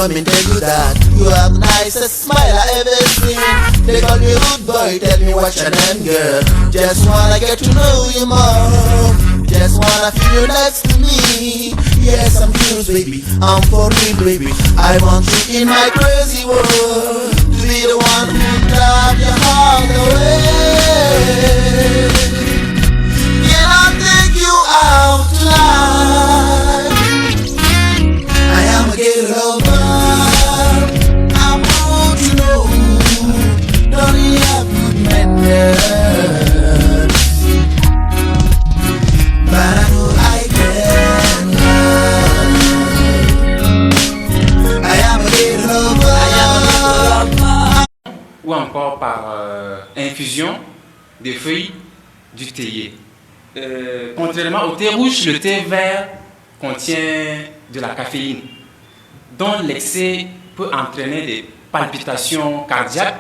let me tell you that you have the nicest smile I ever seen. They call you rude boy, tell me what's your name, girl. Just wanna get to know you more. Just wanna feel you next to me. Yes, I'm curious, baby, I'm for real, baby. I want you in my crazy world, to be the one who drive your heart away. Can I take you out tonight? I am a gay lover, I'm good to know. Don't you have good manners? But I know I can love. I am a gay lover. Ou encore par infusion des feuilles du théier. Contrairement au thé rouge, le thé vert contient de la caféine, dont l'excès peut entraîner des palpitations cardiaques,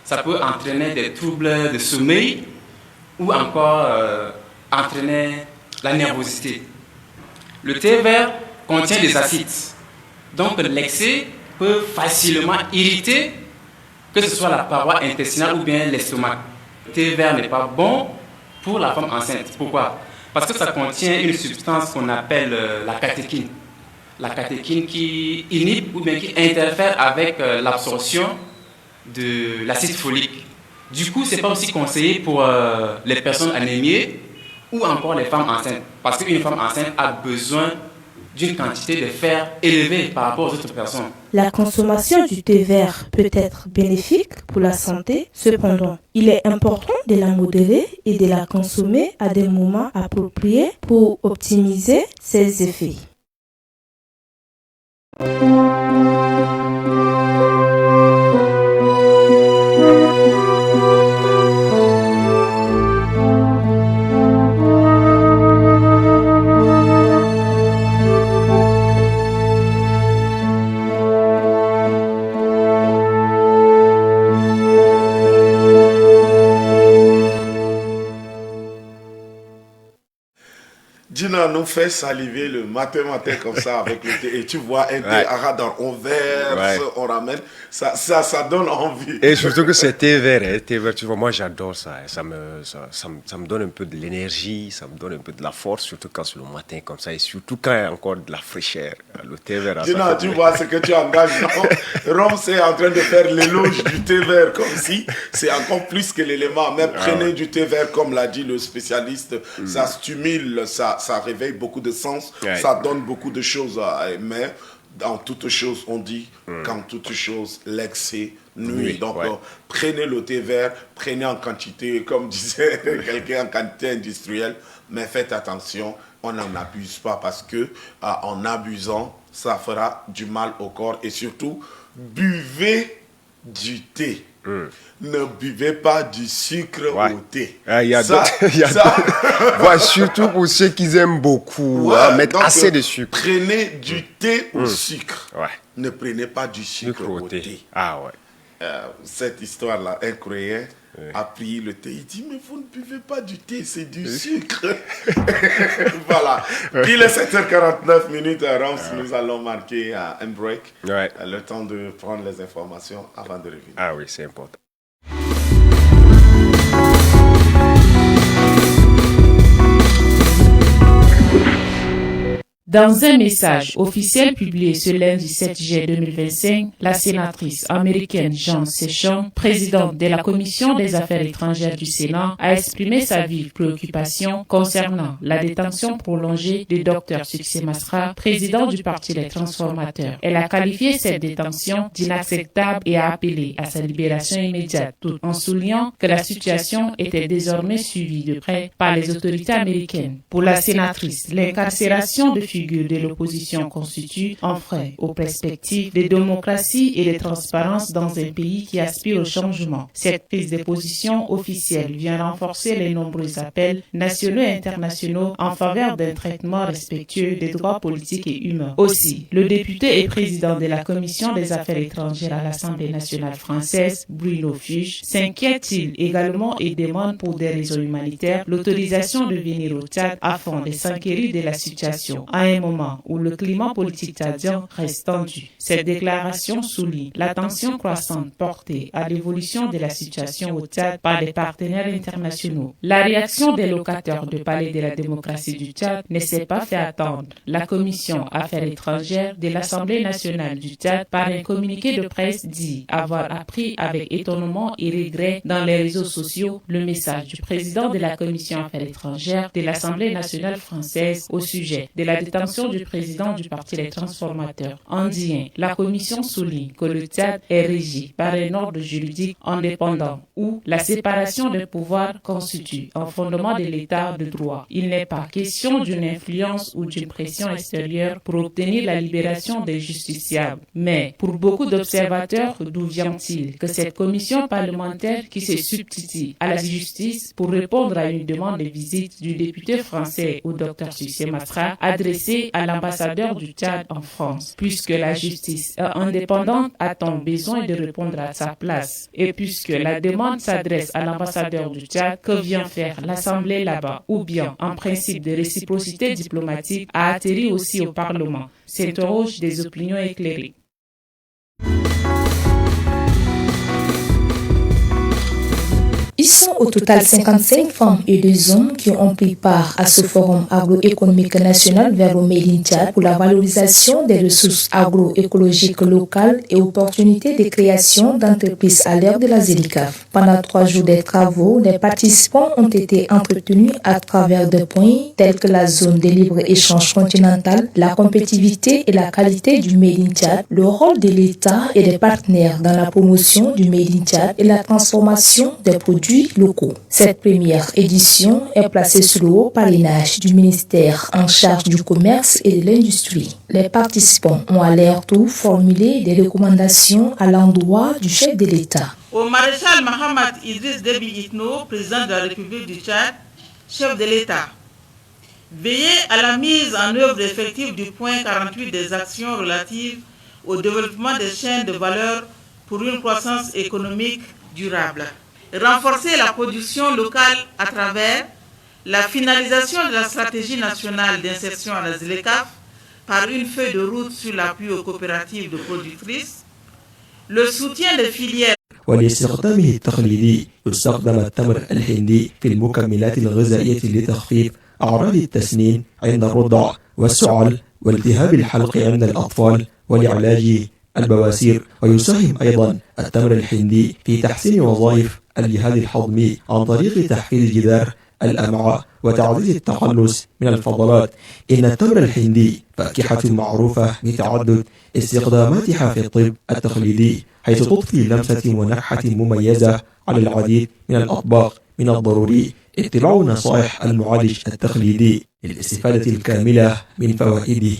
ça peut entraîner des troubles de sommeil ou encore entraîner la nervosité. Le thé vert contient des acides, donc l'excès peut facilement irriter, que ce soit la paroi intestinale ou bien l'estomac. Le thé vert n'est pas bon pour la femme enceinte. Pourquoi? Parce que ça contient une substance qu'on appelle la catéchine. La catéchine qui inhibe ou bien qui interfère avec l'absorption de l'acide folique. Du coup, ce n'est pas aussi conseillé pour les personnes anémiées ou encore les femmes enceintes. Parce qu'une femme enceinte a besoin d'une quantité de fer élevée par rapport aux autres personnes. La consommation du thé vert peut être bénéfique pour la santé, cependant, il est important de la modérer et de la consommer à des moments appropriés pour optimiser ses effets. Gina nous fait saliver le matin comme ça avec le thé. Et tu vois un thé on verse, on ramène. Ça donne envie. Et surtout que c'est thé vert, tu vois, moi j'adore ça. Ça me donne un peu de l'énergie, ça me donne un peu de la force, surtout quand c'est le matin comme ça. Et surtout quand il y a encore de la fraîcheur. Le thé vert. Gina, tu vois ce que tu engages. Rome, c'est en train de faire l'éloge du thé vert comme si c'est encore plus que l'élément. Mais prenez du thé vert, comme l'a dit le spécialiste. Ça stimule, ça réveille beaucoup de sens, ça donne beaucoup de choses, mais dans toute chose, on dit qu'en toute chose, l'excès nuit. Donc, prenez le thé vert, prenez en quantité, comme disait quelqu'un, en quantité industrielle, mais faites attention, on n'en abuse pas parce que en abusant, ça fera du mal au corps et surtout, buvez du thé. Ne buvez pas du sucre au thé. Il y a surtout pour ceux qui aiment beaucoup, mettre assez de sucre. Prenez du thé au sucre. Ne prenez pas du sucre au thé. Cette histoire-là, un croyant a pris le thé. Il dit, mais vous ne buvez pas du thé, c'est du sucre. Voilà. Il est 7h49 à Rams. Nous allons marquer un break. Le temps de prendre les informations avant de revenir. Ah oui, c'est important. Dans un message officiel publié ce lundi 7 juillet 2025, la sénatrice américaine Jean Sessions, présidente de la Commission des Affaires étrangères du Sénat, a exprimé sa vive préoccupation concernant la détention prolongée du Dr Succès Masra, président du Parti des Transformateurs. Elle a qualifié cette détention d'inacceptable et a appelé à sa libération immédiate, tout en soulignant que la situation était désormais suivie de près par les autorités américaines. Pour la sénatrice, l'incarcération de figures de l'opposition constitue un frein aux perspectives de démocratie et de transparence dans un pays qui aspire au changement. Cette prise de position officielle vient renforcer les nombreux appels nationaux et internationaux en faveur d'un traitement respectueux des droits politiques et humains. Aussi, le député et président de la Commission des Affaires étrangères à l'Assemblée nationale française, Bruno Fuchs, s'inquiète-t-il également et demande pour des raisons humanitaires l'autorisation de venir au Tchad afin de s'enquérir de la situation. À un moment où le climat politique tchadien reste tendu. Cette déclaration souligne l'attention croissante portée à l'évolution de la situation au Tchad par les partenaires internationaux. La réaction des locataires du Palais de la démocratie du Tchad ne s'est pas fait attendre. La Commission Affaires étrangères de l'Assemblée nationale du Tchad, par un communiqué de presse, dit avoir appris avec étonnement et regret dans les réseaux sociaux le message du président de la Commission Affaires étrangères de l'Assemblée nationale française au sujet de la détention du président du Parti des transformateurs indien. La Commission souligne que le Tchad est régi par un ordre juridique indépendant où la séparation des pouvoirs constitue un fondement de l'état de droit. Il n'est pas question d'une influence ou d'une pression extérieure pour obtenir la libération des justiciables. Mais pour beaucoup d'observateurs, d'où vient-il que cette commission parlementaire qui se substitue à la justice pour répondre à une demande de visite du député français au Dr Sucé Masra adressée à l'ambassadeur du Tchad en France? Puisque la justice est indépendante, a-t-on besoin de répondre à sa place? Et puisque la demande s'adresse à l'ambassadeur du Tchad, que vient faire l'Assemblée là-bas? Ou bien un principe de réciprocité diplomatique a atterri aussi au Parlement? S'interrogent des opinions éclairées. Ils sont au total 55 femmes et 2 hommes qui ont pris part à ce forum agroéconomique national vers le Made in Tchad pour la valorisation des ressources agroécologiques locales et opportunités de création d'entreprises à l'ère de la ZELICAF. Pendant 3 jours de travaux, les participants ont été entretenus à travers des points tels que la zone de libre-échange continental, la compétitivité et la qualité du Made in Tchad, le rôle de l'État et des partenaires dans la promotion du Made in Tchad et la transformation des produits locaux. Cette première édition est placée sous le haut parrainage du ministère en charge du commerce et de l'industrie. Les participants ont à leur tour formulé des recommandations à l'endroit du chef de l'État. Au maréchal Mohamed Idriss Déby Itno, président de la République du Tchad, chef de l'État, veillez à la mise en œuvre effective du point 48 des actions relatives au développement des chaînes de valeur pour une croissance économique durable. Renforcer la production locale à travers la finalisation de la stratégie nationale d'insertion à la ZLECAF par une feuille de route sur l'appui aux coopératives de productrices, le soutien des filières. ولاستخدامه التقليدي يستخدم التمر الهندي في المكملات الغذائية لتخفيف أعراض التسنين عند الرضع والسعال والتهاب الحلق عند الأطفال ولعلاج البواسير. ويساهم أيضا التمر الهندي في تحسين وظائف الجهاز الهضمي عن طريق تحفيز جدار الأمعاء وتعزيز التخلص من الفضلات. إن التمر الهندي فاكهة معروفة بتعدد استخداماتها في الطب التقليدي، حيث تضفي لمسة ونكهة مميزة على العديد من الأطباق. من الضروري اتباع نصائح المعالج التقليدي للاستفادة الكاملة من فوائده.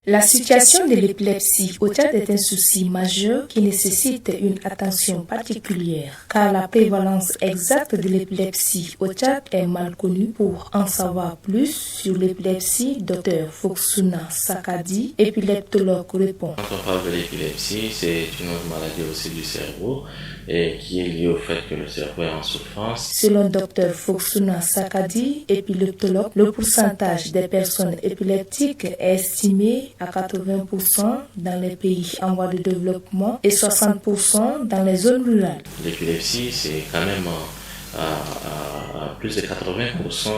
La situation de l'épilepsie au Tchad est un souci majeur qui nécessite une attention particulière, car la prévalence exacte de l'épilepsie au Tchad est mal connue. Pour en savoir plus sur l'épilepsie, Dr Foksuna Sakadi, épileptologue, répond. Quand on parle de l'épilepsie, c'est une autre maladie aussi du cerveau et qui est liée au fait que le cerveau est en souffrance. Selon Dr Foksuna Sakadi, épileptologue, le pourcentage des personnes épileptiques est estimé à 80% dans les pays en voie de développement et 60% dans les zones rurales. L'épilepsie, c'est quand même à plus de 80%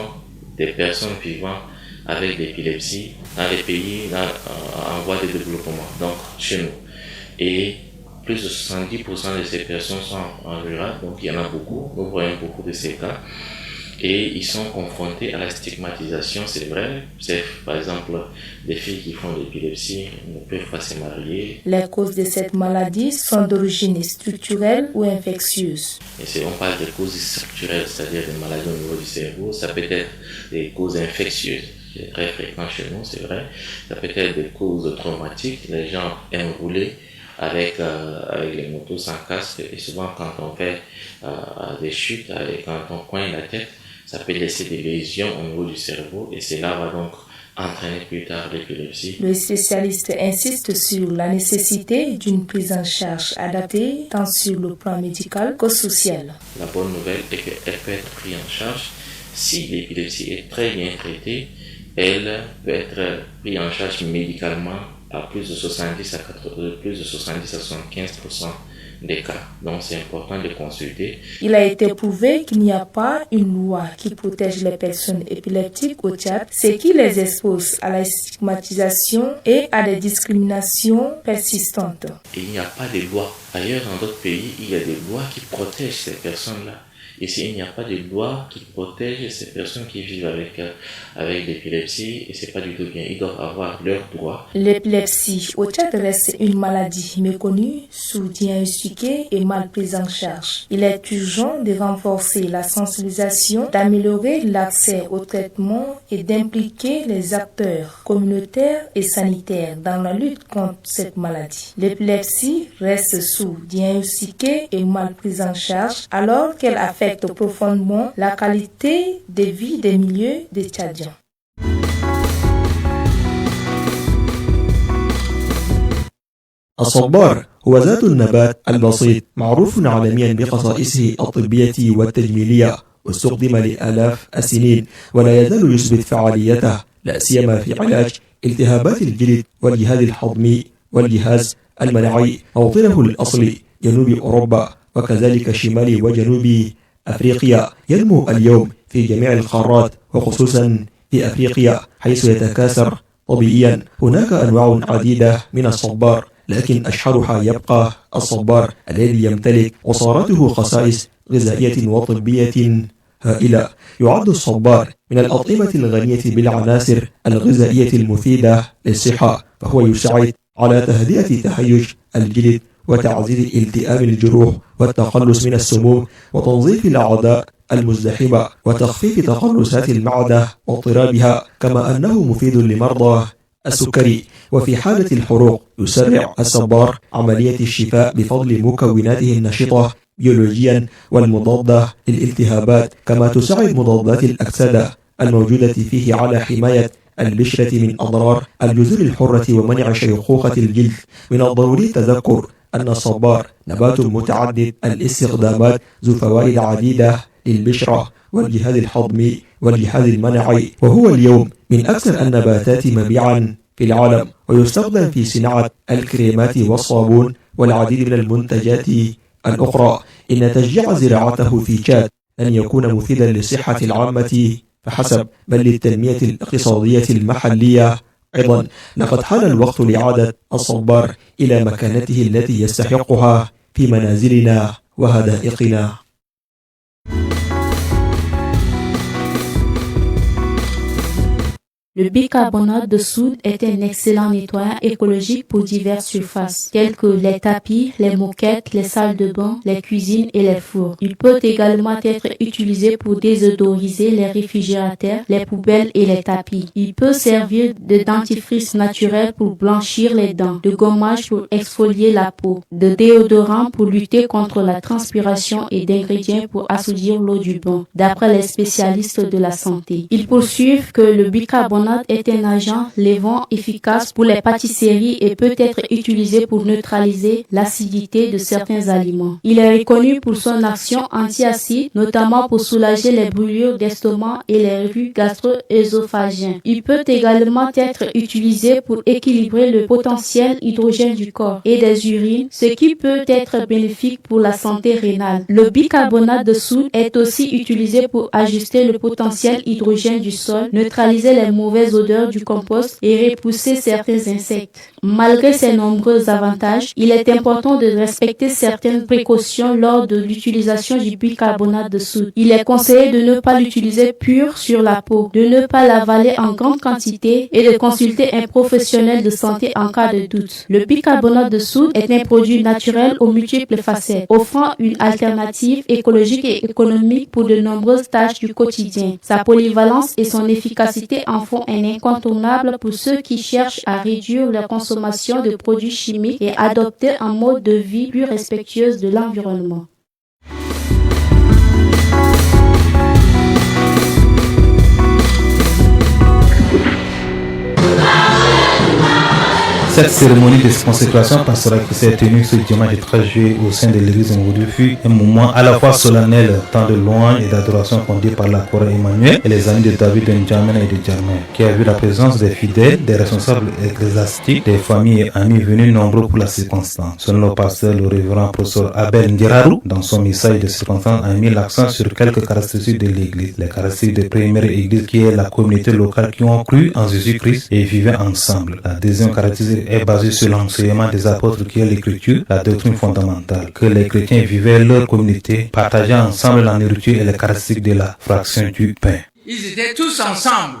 des personnes vivant avec l'épilepsie dans les pays en voie de développement, donc chez nous. Et plus de 70% de ces personnes sont en rural, donc il y en a beaucoup, nous voyons beaucoup de ces cas. Et ils sont confrontés à la stigmatisation, c'est vrai. C'est par exemple des filles qui font de l'épilepsie ne peuvent pas se marier. Les causes de cette maladie sont d'origine structurelle ou infectieuse. Et si on parle de causes structurelles, c'est-à-dire des maladies au niveau du cerveau, ça peut être des causes infectieuses, c'est très fréquent chez nous, c'est vrai. Ça peut être des causes traumatiques, les gens aiment rouler avec les motos sans casque, et souvent quand on fait des chutes, quand on cogne la tête, ça peut laisser des lésions au niveau du cerveau et cela va donc entraîner plus tard l'épilepsie. Le spécialiste insiste sur la nécessité d'une prise en charge adaptée tant sur le plan médical que social. La bonne nouvelle est qu'elle peut être prise en charge si l'épilepsie est très bien traitée. Elle peut être prise en charge médicalement à plus de 70 à 75% des cas. Donc c'est important de consulter. Il a été prouvé qu'il n'y a pas une loi qui protège les personnes épileptiques au Tchad, ce qui les expose à la stigmatisation et à des discriminations persistantes. Il n'y a pas de loi. Ailleurs, dans d'autres pays, il y a des lois qui protègent ces personnes-là. Ici, il n'y a pas de loi qui protège ces personnes qui vivent avec l'épilepsie et c'est pas du tout bien. Ils doivent avoir leurs droits. L'épilepsie au Tchad reste une maladie méconnue, sous-diagnostiquée et mal prise en charge. Il est urgent de renforcer la sensibilisation, d'améliorer l'accès au traitement et d'impliquer les acteurs communautaires et sanitaires dans la lutte contre cette maladie. L'épilepsie reste sous-diagnostiquée et mal prise en charge alors qu'elle affecte profondément la qualité de vie des milieux des Tchadiens. الصبار هو ذات النبات البسيط معروف عالميا بخصائصه الطبية والتجميلية واستخدم لآلاف السنين ولا يزال يثبت فعاليته لا سيما في علاج التهابات الجلد والجهاز الهضمي والجهاز المناعي. موطنه الأصلي جنوب أوروبا وكذلك شمال وجنوب أفريقيا. ينمو اليوم في جميع القارات وخصوصا في أفريقيا حيث يتكاثر طبيعيا. هناك أنواع عديدة من الصبار لكن أشهرها يبقى الصبار الذي يمتلك عصارته خصائص غذائية وطبية هائلة. يعد الصبار من الأطعمة الغنية بالعناصر الغذائية المفيدة للصحة فهو يساعد على تهدئة تهيج الجلد وتعزيز التئام الجروح والتخلص من السموم وتنظيف الأعضاء المزدحمة وتخفيف تقلصات المعدة واضطرابها. كما أنه مفيد لمرضى السكري وفي حالة الحروق يسرع الصبار عملية الشفاء بفضل مكوناته النشطة بيولوجيا والمضادة للالتهابات. كما تساعد مضادات الأكسدة الموجودة فيه على حماية البشرة من أضرار الجذور الحرة ومنع شيخوخة الجلد. من الضروري التذكر أن الصبار نبات متعدد الاستخدامات ذو فوائد عديدة للبشرة والجهاز الهضمي والجهاز المناعي وهو اليوم من أكثر النباتات مبيعا في العالم ويستخدم في صناعة الكريمات والصابون والعديد من المنتجات الأخرى. إن تشجيع زراعته في تشاد لن يكون مفيدا للصحة العامة فحسب بل للتنمية الاقتصادية المحلية أيضا. لقد حان الوقت لإعادة الصبار إلى مكانته التي يستحقها في منازلنا وهدائقنا. Le bicarbonate de soude est un excellent nettoyant écologique pour diverses surfaces, telles que les tapis, les moquettes, les salles de bain, les cuisines et les fours. Il peut également être utilisé pour désodoriser les réfrigérateurs, les poubelles et les tapis. Il peut servir de dentifrice naturel pour blanchir les dents, de gommage pour exfolier la peau, de déodorant pour lutter contre la transpiration et d'ingrédients pour assouvir l'eau du bain, d'après les spécialistes de la santé. Ils poursuivent que le bicarbonate est un agent levant efficace pour les pâtisseries et peut être utilisé pour neutraliser l'acidité de certains aliments. Il est reconnu pour son action anti-acide, notamment pour soulager les brûlures d'estomac et les reflux gastro-œsophagiens. Il peut également être utilisé pour équilibrer le potentiel hydrogène du corps et des urines, ce qui peut être bénéfique pour la santé rénale. Le bicarbonate de soude est aussi utilisé pour ajuster le potentiel hydrogène du sol, neutraliser les mauvaises odeurs du compost et repousser certains insectes. Malgré ces nombreux avantages, il est important de respecter certaines précautions lors de l'utilisation du bicarbonate de soude. Il est conseillé de ne pas l'utiliser pur sur la peau, de ne pas l'avaler en grande quantité et de consulter un professionnel de santé en cas de doute. Le bicarbonate de soude est un produit naturel aux multiples facettes, offrant une alternative écologique et économique pour de nombreuses tâches du quotidien. Sa polyvalence et son efficacité en font un incontournable pour ceux qui cherchent à réduire leur consommation de produits chimiques et adopter un mode de vie plus respectueux de l'environnement. Cette cérémonie de consécration pastorale qui s'est tenue ce dimanche 13 juillet au sein de l'église Mourou fut un moment à la fois solennel, tant de louange et d'adoration conduit par la chorale Emmanuel et les amis de David de N'Djamena et de Djermé, qui a vu la présence des fidèles, des responsables ecclésiastiques, des familles et amis venus nombreux pour la circonstance. Selon le pasteur, le révérend professeur Abel Ndiraru, dans son message de circonstance, a mis l'accent sur quelques caractéristiques de l'église. Les caractéristiques de première église qui est la communauté locale qui ont cru en Jésus-Christ et vivaient ensemble. La deuxième caractéristique est basée sur l'enseignement des apôtres qui est l'écriture, la doctrine fondamentale, que les chrétiens vivaient leur communauté, partageant ensemble la nourriture et les caractéristiques de la fraction du pain. Ils étaient tous ensemble.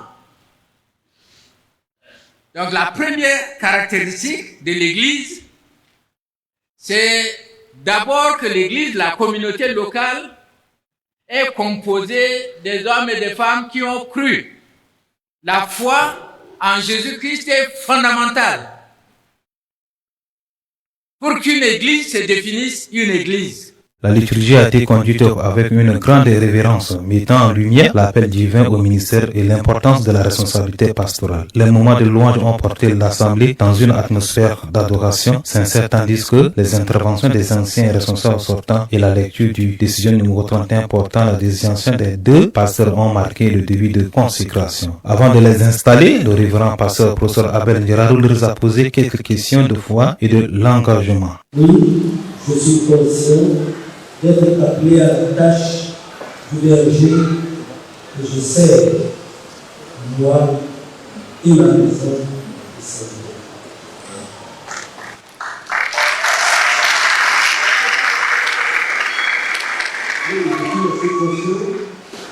Donc la première caractéristique de l'église, c'est d'abord que l'église, la communauté locale, est composée des hommes et des femmes qui ont cru. La foi en Jésus-Christ est fondamentale. Pour qu'une église se définisse une église. La liturgie a été conduite avec une grande révérence, mettant en lumière l'appel divin au ministère et l'importance de la responsabilité pastorale. Les moments de louange ont porté l'Assemblée dans une atmosphère d'adoration sincère, tandis que les interventions des anciens responsables sortants et la lecture du décision numéro 31 portant la désignation des deux pasteurs ont marqué le début de consécration. Avant de les installer, le révérend pasteur professeur Abel Ndiraru leur a posé quelques questions de foi et de l'engagement. Oui, je suis conscient d'être appelé à la tâche du berger que je sers, moi et ma maison de Seigneur. Oui, je suis conscient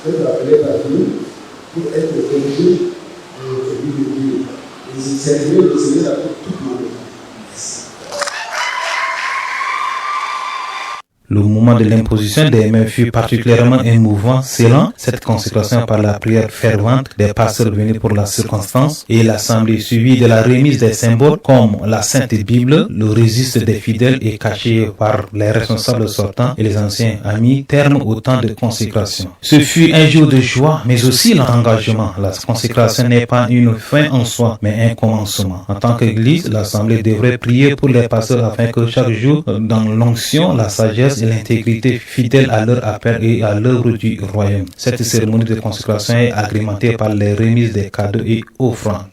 d'être appelé par Dieu pour être le berger de Dieu. Et je servirai le Seigneur avec toute ma maison. Le moment de l'imposition des mains fut particulièrement émouvant, scellant cette consécration par la prière fervente des pasteurs venus pour la circonstance et l'assemblée suivie de la remise des symboles comme la Sainte Bible, le registre des fidèles et caché par les responsables sortants et les anciens amis, terme au temps de consécration. Ce fut un jour de joie, mais aussi l'engagement. La consécration n'est pas une fin en soi, mais un commencement. En tant qu'Église, l'assemblée devrait prier pour les pasteurs afin que chaque jour, dans l'onction, la sagesse et l'intégrité fidèle à leur appel et à l'œuvre du royaume. Cette cérémonie de consécration est agrémentée par les remises des cadeaux et offrandes.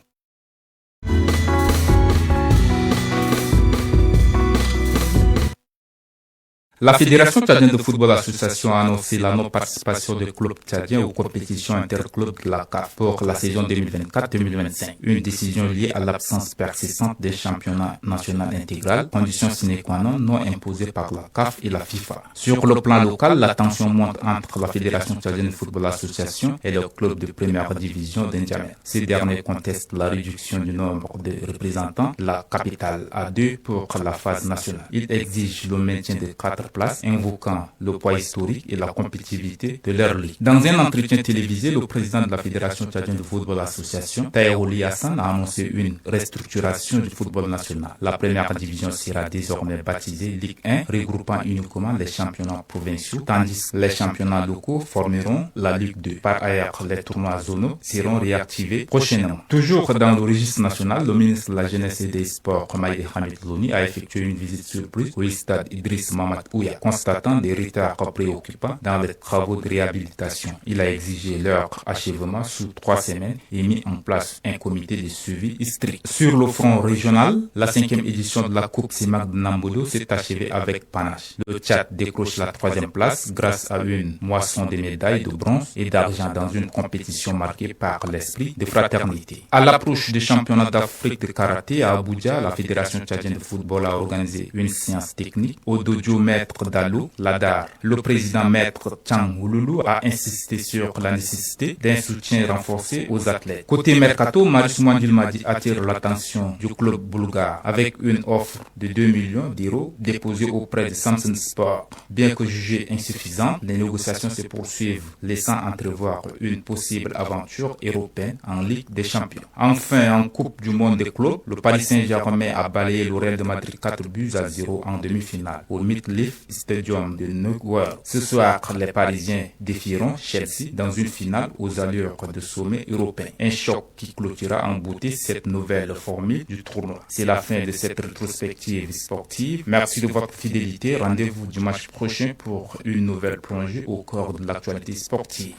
La Fédération tchadienne de football association a annoncé la non-participation des clubs tchadiens aux compétitions interclubs de la CAF pour la saison 2024-2025. Une décision liée à l'absence persistante des championnats nationaux intégral, condition sine qua non imposée par la CAF et la FIFA. Sur le plan local, la tension monte entre la Fédération tchadienne de football association et le club de première division d'N'Djamena. Ces derniers contestent la réduction du nombre de représentants de la capitale à 2 pour la phase nationale. Ils exigent le maintien de 4 places, invoquant le poids historique et la compétitivité de leur ligue. Dans un entretien télévisé, le président de la Fédération tchadienne de football association, Taïrouli Hassan, a annoncé une restructuration du football national. La première division sera désormais baptisée Ligue 1, regroupant uniquement les championnats provinciaux, tandis que les championnats locaux formeront la Ligue 2. Par ailleurs, les tournois zonaux seront réactivés prochainement. Toujours dans le registre national, le ministre de la Jeunesse et des Sports, Maïd Hamid Louni, a effectué une visite surprise au stade Idriss Mamad Ouya, constatant des retards préoccupants dans les travaux de réhabilitation. Il a exigé leur achèvement sous 3 semaines et mis en place un comité de suivi strict. Sur le front régional, la 5e édition de la Coupe Simak de Nambodo s'est achevée avec panache. Le Tchad décroche la 3e place grâce à une moisson de médailles de bronze et d'argent dans une compétition marquée par l'esprit de fraternité. À l'approche des championnats d'Afrique de karaté à Abuja, la Fédération tchadienne de football a organisé une séance technique au dojo Maître Dallo Ladar. Le président Maître Chang Ouloulou a insisté sur la nécessité d'un soutien renforcé aux athlètes. Côté mercato, Marius Mwandilmadi attire l'attention du club bulgare avec une offre de 2 millions d'euros déposée auprès de Samsun Sport. Bien que jugée insuffisante, les négociations se poursuivent, laissant entrevoir une possible aventure européenne en Ligue des Champions. Enfin, en Coupe du Monde des clubs, le Paris Saint-Germain a balayé le Real de Madrid 4-0 en demi-finale au Midtliff Cardiff Stadium de Newark. Ce soir, les Parisiens défieront Chelsea dans une finale aux allures de sommet européen. Un choc qui clôturera en beauté cette nouvelle formule du tournoi. C'est la fin de cette rétrospective sportive. Merci de votre fidélité. Rendez-vous dimanche prochain pour une nouvelle plongée au cœur de l'actualité sportive.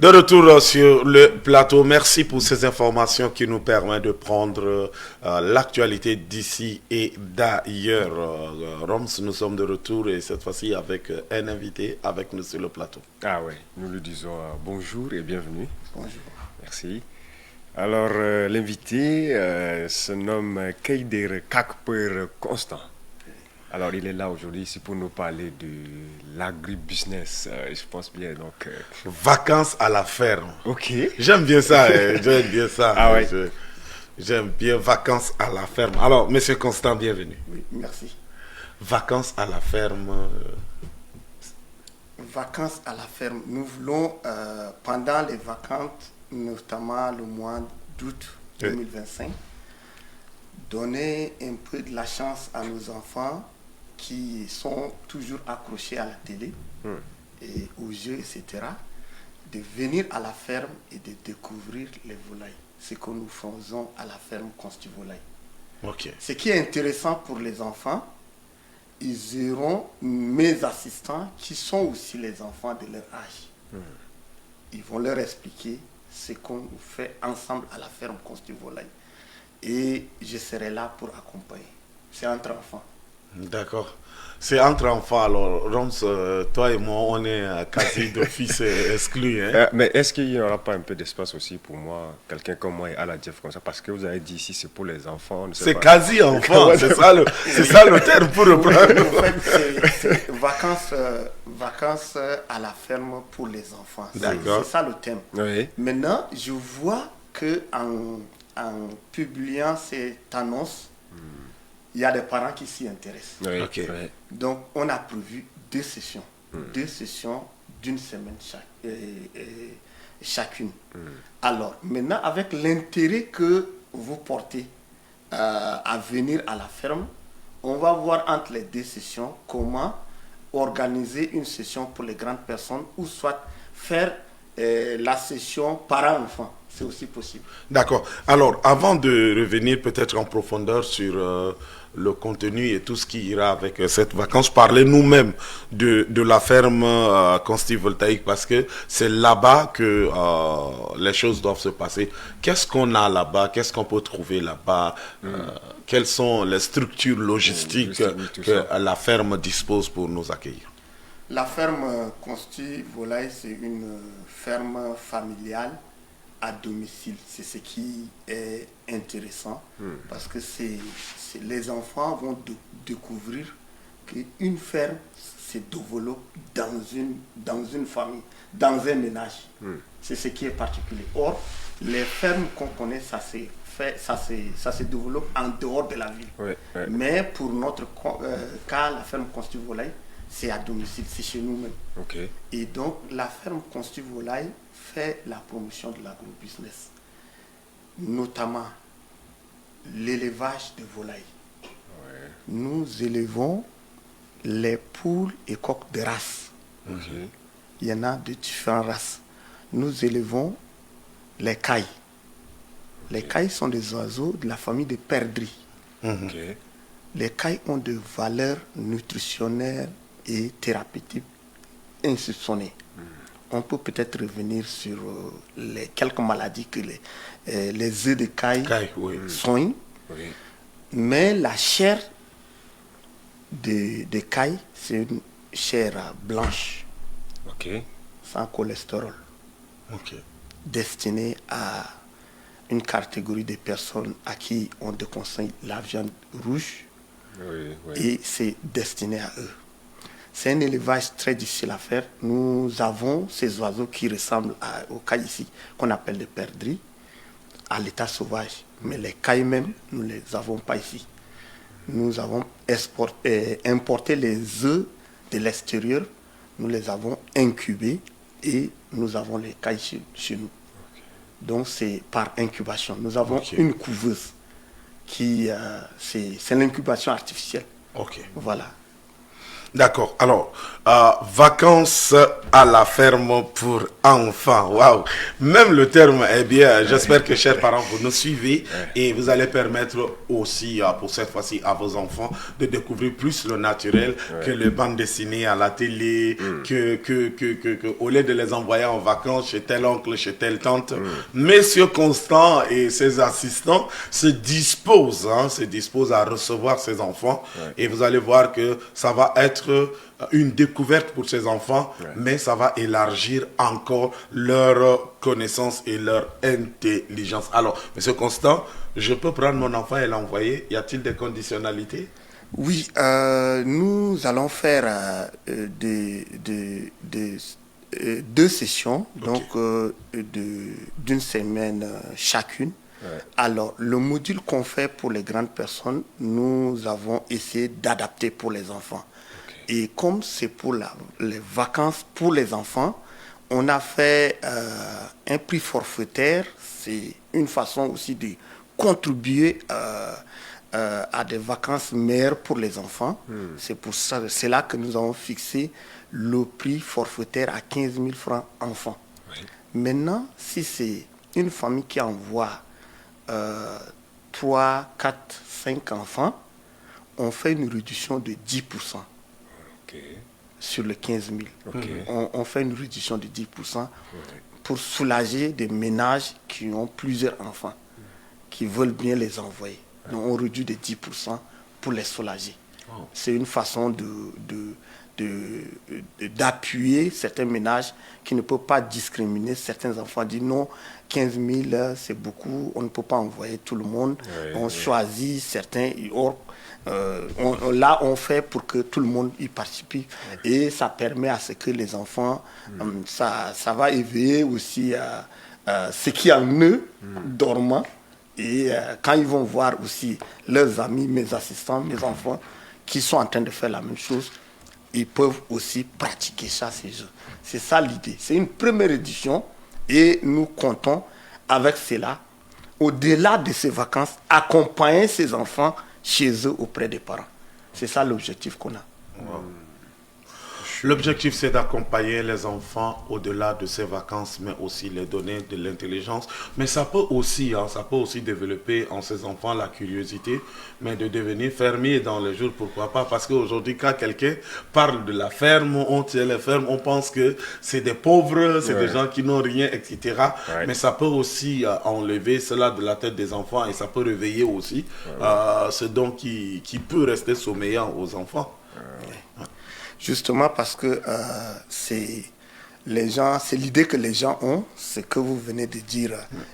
De retour sur le plateau, merci pour ces informations qui nous permettent de prendre l'actualité d'ici et d'ailleurs. Roms, nous sommes de retour et cette fois-ci avec un invité avec nous sur le plateau. Ah ouais, nous lui disons bonjour et bienvenue. Bonjour. Merci. Alors, l'invité se nomme Keider Kakper Constant. Alors, il est là aujourd'hui ici pour nous parler de l'agribusiness, je pense bien. Donc, vacances à la ferme. Ok. J'aime bien ça, j'aime bien ça. Ah ouais. J'aime bien vacances à la ferme. Alors, Monsieur Constant, bienvenue. Oui, merci. Vacances à la ferme. Vacances à la ferme. Nous voulons, pendant les vacances, notamment le mois d'août 2025, donner un peu de la chance à nos enfants qui sont toujours accrochés à la télé et aux jeux, etc., de venir à la ferme et de découvrir les volailles. Ce que nous faisons à la ferme Consti Volaille. Okay. Ce qui est intéressant pour les enfants, ils auront mes assistants qui sont aussi les enfants de leur âge. Ils vont leur expliquer ce qu'on fait ensemble à la ferme Consti Volaille. Et je serai là pour accompagner. C'est entre enfants. D'accord. C'est entre enfants. Alors, Roms, toi et moi, on est quasi d'office exclus. Hein? Mais est-ce qu'il n'y aura pas un peu d'espace aussi pour moi, quelqu'un comme moi et à la Jeff comme ça? Parce que vous avez dit ici, c'est pour les enfants. C'est quasi enfant. C'est ça le terme pour reprendre. En fait, c'est vacances à la ferme pour les enfants. C'est ça le thème. Oui. Maintenant, je vois qu'en publiant cette annonce, il y a des parents qui s'y intéressent. Oui, okay. Donc, on a prévu 2 sessions. 2 sessions d'une semaine chacune. Alors, maintenant, avec l'intérêt que vous portez à venir à la ferme, on va voir entre les 2 sessions comment organiser une session pour les grandes personnes ou soit faire la session parents-enfants. C'est aussi possible. D'accord. Alors, avant de revenir peut-être en profondeur sur le contenu et tout ce qui ira avec cette vacance, parlez nous-mêmes de la ferme Consti Voltaïque, parce que c'est là-bas que les choses doivent se passer. Qu'est-ce qu'on a là-bas? Qu'est-ce qu'on peut trouver là-bas? Quelles sont les structures logistiques que la ferme dispose pour nous accueillir? La ferme Consti Volaille, c'est une ferme familiale à domicile. C'est ce qui est intéressant parce que les enfants vont découvrir qu'une ferme se développe dans une famille, dans un ménage. C'est ce qui est particulier. Or, les fermes qu'on connaît, ça se développe en dehors de la ville. Mais pour notre cas, la ferme Consti Volaille, c'est à domicile, c'est chez nous-mêmes. Okay. Et donc, la ferme Consti Volaille fait la promotion de l'agrobusiness, notamment l'élevage de volailles. Nous élevons les poules et coqs de race. Il y en a de différentes races. Nous élevons les cailles. Les cailles sont des oiseaux de la famille des perdrix. Les cailles ont des valeurs nutritionnelles et thérapeutiques insoupçonnées. On peut peut-être revenir sur les quelques maladies que les œufs de caille soignent. Mais la chair de caille, c'est une chair blanche, sans cholestérol, destinée à une catégorie de personnes à qui on déconseille la viande rouge, et c'est destiné à eux. C'est un élevage très difficile à faire. Nous avons ces oiseaux qui ressemblent aux cailles ici, qu'on appelle des perdrix, à l'état sauvage. Mais les cailles même, nous ne les avons pas ici. Nous avons importé les œufs de l'extérieur, nous les avons incubés et nous avons les cailles chez nous. Donc c'est par incubation. Nous avons une couveuse qui c'est l'incubation artificielle. Ok. Voilà. D'accord. Alors, vacances à la ferme pour enfants. Waouh. Même le terme est bien. J'espère que, chers parents, vous nous suivez et vous allez permettre aussi, pour cette fois-ci, à vos enfants de découvrir plus le naturel que les bandes dessinées à la télé, au lieu de les envoyer en vacances chez tel oncle, chez telle tante. Monsieur Constant et ses assistants se disposent à recevoir ces enfants et vous allez voir que ça va être une découverte pour ces enfants, mais ça va élargir encore leur connaissance et leur intelligence. Alors, Monsieur Constant, je peux prendre mon enfant et l'envoyer. Y a-t-il des conditionnalités? Oui, nous allons faire deux sessions, donc d'une semaine chacune. Alors, le module qu'on fait pour les grandes personnes, nous avons essayé d'adapter pour les enfants. Et comme c'est pour les vacances pour les enfants, on a fait un prix forfaitaire. C'est une façon aussi de contribuer à des vacances meilleures pour les enfants. C'est là que nous avons fixé le prix forfaitaire à 15 000 francs enfants. Maintenant, si c'est une famille qui envoie 3, 4, 5 enfants, on fait une réduction de 10%. Sur les 15 000. On fait une réduction de 10% pour soulager des ménages qui ont plusieurs enfants, qui veulent bien les envoyer. Donc on réduit de 10% pour les soulager. C'est une façon d'appuyer certains ménages qui ne peuvent pas discriminer certains enfants. Disent non, 15 000 c'est beaucoup, on ne peut pas envoyer tout le monde. On choisit certains. Là, on fait pour que tout le monde y participe et ça permet à ce que les enfants, ça va éveiller aussi ce qui est en eux dormant. Et quand ils vont voir aussi leurs amis, mes assistants, mes enfants, qui sont en train de faire la même chose, ils peuvent aussi pratiquer ça ces jours. C'est ça l'idée. C'est une première édition et nous comptons avec cela, au-delà de ces vacances, accompagner ces enfants chez eux auprès des parents. C'est ça l'objectif qu'on a. L'objectif, c'est d'accompagner les enfants au-delà de ces vacances, mais aussi les donner de l'intelligence. Mais ça peut aussi développer en ces enfants la curiosité, mais de devenir fermier dans les jours, pourquoi pas? Parce qu'aujourd'hui, quand quelqu'un parle de la ferme, on tient les fermes, on pense que c'est des pauvres, c'est des gens qui n'ont rien, etc. Mais ça peut aussi enlever cela de la tête des enfants et ça peut réveiller aussi ce don qui peut rester sommeillant aux enfants. Justement parce que c'est l'idée que les gens ont, c'est que vous venez de dire.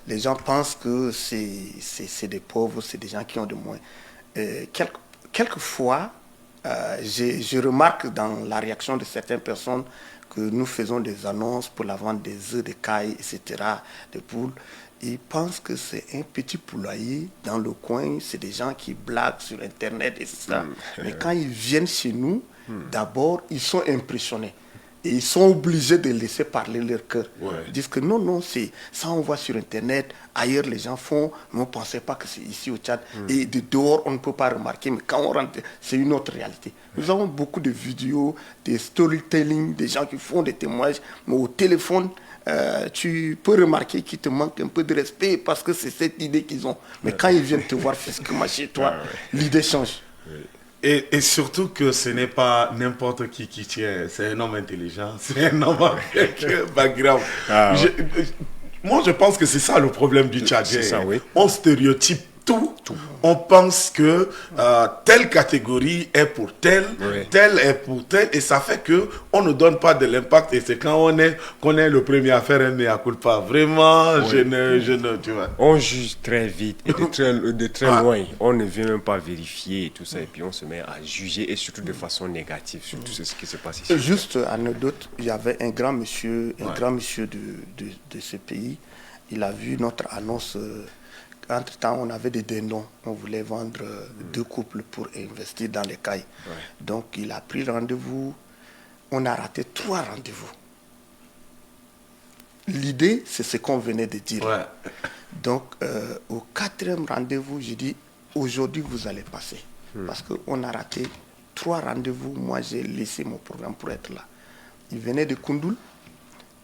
Les gens pensent que c'est des pauvres, c'est des gens qui ont de moins. Quelquefois, je remarque dans la réaction de certaines personnes que nous faisons des annonces pour la vente des œufs, des cailles, etc., des poules. Ils pensent que c'est un petit poulailler dans le coin, c'est des gens qui blaguent sur Internet, etc. Mais quand ils viennent chez nous, d'abord, ils sont impressionnés. Et ils sont obligés de laisser parler leur cœur. Ils disent que non, c'est ça on voit sur Internet, ailleurs les gens font, mais on ne pensait pas que c'est ici au Tchad. Et de dehors, on ne peut pas remarquer, mais quand on rentre, c'est une autre réalité. Nous avons beaucoup de vidéos, des storytelling, des gens qui font des témoignages, mais au téléphone, tu peux remarquer qu'il te manque un peu de respect parce que c'est cette idée qu'ils ont. Mais quand ils viennent te voir physiquement chez toi, l'idée change. Et surtout que ce n'est pas n'importe qui tient, c'est un homme intelligent, c'est un homme avec un background. Moi, je pense que c'est ça le problème du Tchadien. On stéréotype tout. On pense que telle catégorie est pour telle, telle est pour telle, et ça fait que on ne donne pas de l'impact. Et c'est quand qu'on est le premier à faire un mea culpa. Vraiment, je ne, tu vois. On juge très vite et de très loin. On ne vient même pas vérifier et tout ça, et puis on se met à juger et surtout de façon négative sur tout ce qui se passe ici. Juste anecdote, il y avait un grand monsieur, de ce pays. Il a vu notre annonce. Entre-temps, on avait des dindons. On voulait vendre 2 couples pour investir dans les cailles. Donc, il a pris rendez-vous. On a raté 3 rendez-vous. l'idée, c'est ce qu'on venait de dire. Ouais. Donc, au 4e rendez-vous, j'ai dit, aujourd'hui, vous allez passer. Parce qu'on a raté 3 rendez-vous. Moi, j'ai laissé mon programme pour être là. Il venait de Koundoul.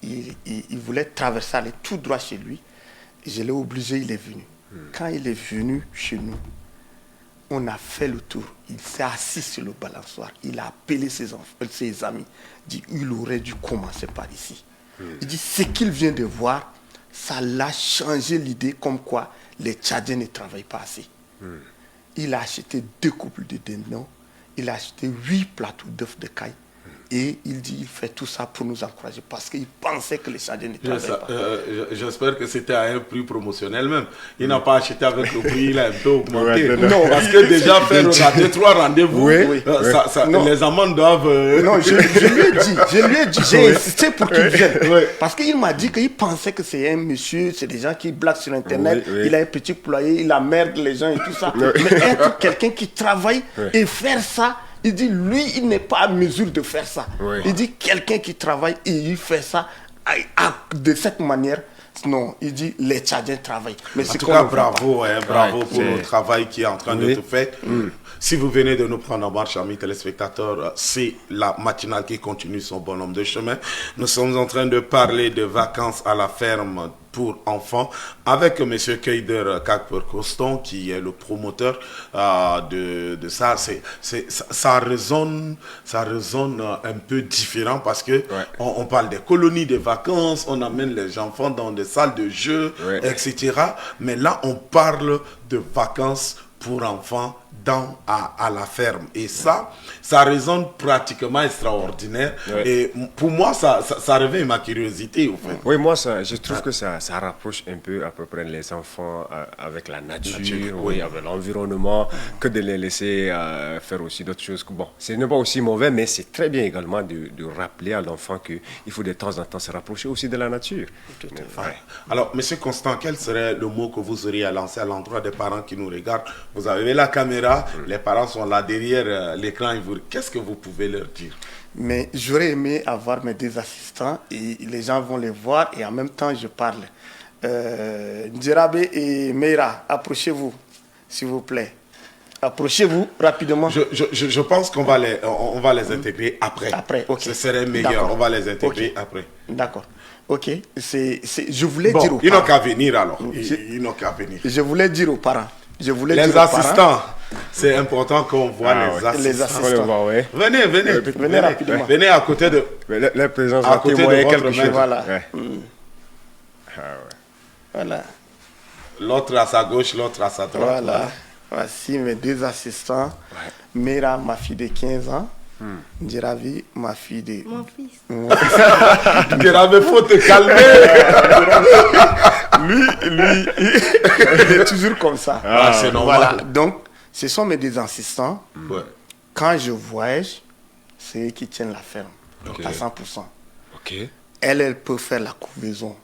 Il voulait traverser, aller tout droit chez lui. Je l'ai obligé, il est venu. Quand il est venu chez nous, on a fait le tour. Il s'est assis sur le balançoire. Il a appelé ses amis. Il dit, il aurait dû commencer par ici. Il dit, ce qu'il vient de voir, ça l'a changé l'idée comme quoi les Tchadiens ne travaillent pas assez. Il a acheté 2 couples de dindons. Il a acheté 8 plateaux d'œufs de caille. Et il dit, il fait tout ça pour nous encourager parce qu'il pensait que les Tchadiens ne travaillaient pas. J'espère que c'était à un prix promotionnel même. Il n'a pas acheté avec le prix, il a un peu augmenté. Non, parce que déjà faire rater 3 rendez-vous, les amendes doivent... Non, je lui ai dit, j'ai insisté pour qu'il vienne. Parce qu'il m'a dit qu'il pensait que c'est un monsieur, c'est des gens qui blaguent sur Internet, il a un petit poulailler, il emmerde les gens et tout ça. Mais être quelqu'un qui travaille et faire ça, il dit, lui, il n'est pas à mesure de faire ça. Il dit, quelqu'un qui travaille et il fait ça de cette manière. Non, il dit, les Tchadiens travaillent. Mais en tout cas, bravo, bravo pour le travail qui est en train de te faire. Si vous venez de nous prendre en marche, amis téléspectateurs, c'est la matinale qui continue son bonhomme de chemin. Nous sommes en train de parler de vacances à la ferme pour enfants avec M. Keider Kakper-Coston qui est le promoteur de ça. Ça résonne un peu différent parce que on parle des colonies de vacances, on amène les enfants dans des salles de jeux, etc. Mais là, on parle de vacances pour enfants à la ferme. Et ça résonne pratiquement extraordinaire. Et pour moi, ça réveille ma curiosité, au fait. Oui, moi, je trouve que ça rapproche un peu à peu près les enfants avec la nature, avec l'environnement, que de les laisser faire aussi d'autres choses. Bon, ce n'est pas aussi mauvais, mais c'est très bien également de rappeler à l'enfant qu'il faut de temps en temps se rapprocher aussi de la nature. Alors, M. Constant, quel serait le mot que vous auriez à lancer à l'endroit des parents qui nous regardent? Vous avez la caméra, les parents sont là derrière l'écran. Qu'est-ce que vous pouvez leur dire? Mais j'aurais aimé avoir mes 2 assistants et les gens vont les voir et en même temps je parle. Ndjerabe et Meira, approchez-vous, s'il vous plaît. Approchez-vous rapidement. Je pense qu'on va les intégrer après. Après, ok. Ce serait meilleur. On va les intégrer après. D'accord. Ok. Je voulais dire aux parents. Ils n'ont qu'à venir alors. Ils n'ont qu'à venir. Je voulais dire aux parents. Les assistants, c'est important qu'on voit les assistants. Venez rapidement. Venez à côté de la présence à côté de votre maître. Voilà. Voilà. L'autre à sa gauche, l'autre à sa droite. Voilà. Voici mes 2 assistants. Meira, ma fille de 15 ans. Ndjerabi, ma fille de... Mon fils. Ndjerabi, faut te calmer. lui, il est toujours comme ça. C'est normal. Voilà. Donc, ce sont mes 2 assistants. Quand je voyage, c'est eux qui tiennent la ferme à 100%. Elle peut faire la couvaison.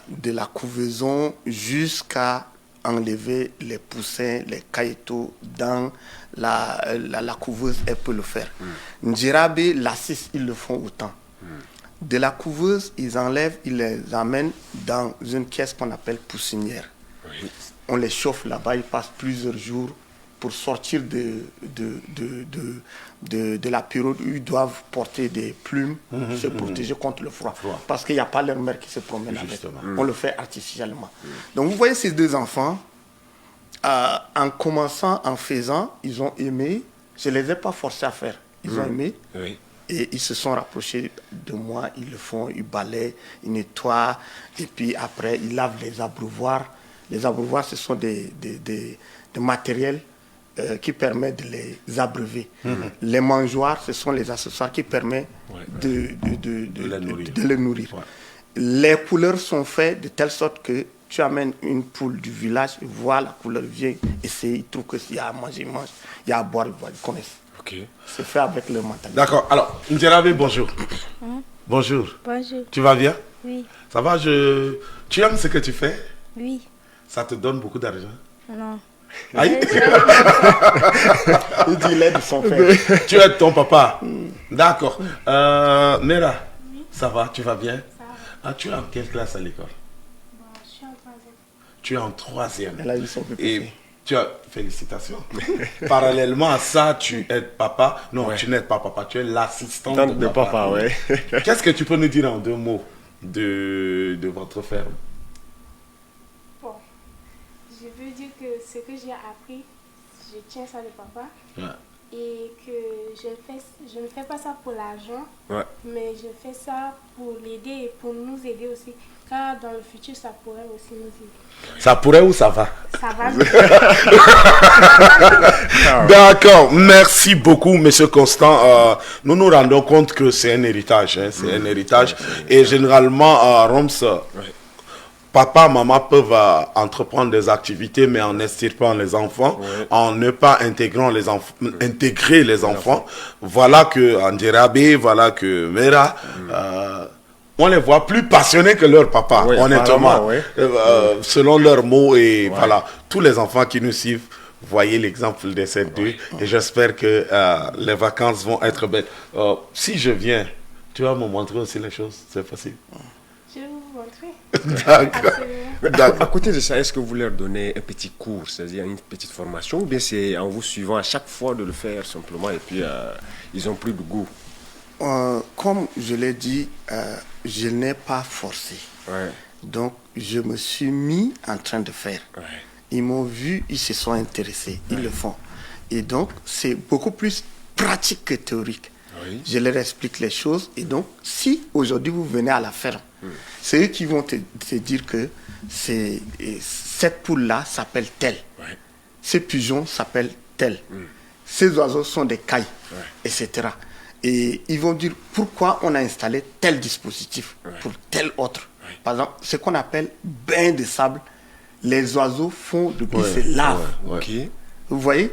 De la couvaison jusqu'à enlever les poussins, les caïtos dans la couveuse, elle peut le faire. Ndjerabe, l'assis, ils le font autant. De la couveuse, ils enlèvent, ils les amènent dans une caisse qu'on appelle poussinière. On les chauffe là-bas, ils passent plusieurs jours pour sortir de la période où ils doivent porter des plumes, se protéger contre le froid. Parce qu'il n'y a pas leur mère qui se promène avec. On le fait artificiellement. Donc vous voyez ces 2 enfants, en commençant, en faisant, ils ont aimé. Je ne les ai pas forcés à faire. Ils ont aimé. Et ils se sont rapprochés de moi. Ils le font, ils balayent, ils nettoient. Et puis après, ils lavent les abreuvoirs. Les abreuvoirs, ce sont des matériels qui permettent de les abreuver. Les mangeoires, ce sont les accessoires qui permettent de les nourrir. Les couleurs sont faites de telle sorte que tu amènes une poule du village, voit la couleur, vient essayer, il trouve que s'il y a à manger, il mange, il y a à boire, il boit, ils connaissent. C'est fait avec le mental. D'accord. Alors, Ndjerabe, bonjour. Bonjour. Bonjour. Tu vas bien? Oui. Ça va? Tu aimes ce que tu fais? Oui. Ça te donne beaucoup d'argent? Non. Aïe. Il dit l'aide son père. Tu aides ton papa? D'accord. Meira, ça va? Tu vas bien? Ah, tu es en quelle classe à l'école? Je suis en 3e. Tu es en 3e. Elle a eu son PPC. Et tu as... Félicitations. Parallèlement à ça, tu aides papa. Non, tu n'aides pas papa, tu es l'assistante de papa. Ouais. Qu'est-ce que tu peux nous dire en 2 mots de votre ferme? Bon, je veux dire que ce que j'ai appris, je tiens ça de papa. Ouais. Et que je ne fais pas ça pour l'argent, mais je fais ça pour l'aider et pour nous aider aussi. Car dans le futur, ça pourrait aussi nous aider. Ça pourrait ou ça va? Ça va. D'accord, merci beaucoup, monsieur Constant. Nous nous rendons compte que c'est un héritage. Hein, c'est un héritage. Et généralement, à Roms, papa, maman peuvent entreprendre des activités, mais en n'extirpant les enfants, en ne pas intégrer les enfants. Voilà que Andjerabe, voilà que Mera, on les voit plus passionnés que leur papa, honnêtement, selon leurs mots. Et voilà, tous les enfants qui nous suivent, voyez l'exemple de ces deux. Et j'espère que les vacances vont être belles. Si je viens, tu vas me montrer aussi les choses, c'est possible? Je vais vous montrer. D'accord. À côté de ça, est-ce que vous leur donnez un petit cours, c'est-à-dire une petite formation, ou bien c'est en vous suivant à chaque fois de le faire simplement et puis ils ont plus de goût? Comme je l'ai dit, je n'ai pas forcé. Donc, je me suis mis en train de faire. Ils m'ont vu, ils se sont intéressés, ils le font. Et donc, c'est beaucoup plus pratique que théorique. Je leur explique les choses. Et donc, si aujourd'hui vous venez à la ferme, c'est eux qui vont te dire que cette poule-là s'appelle telle. Ces pigeons s'appellent tel. Ces oiseaux sont des cailles, etc. Et ils vont dire pourquoi on a installé tel dispositif pour tel autre. Par exemple, ce qu'on appelle bain de sable, les oiseaux font depuis ces laves. Vous voyez,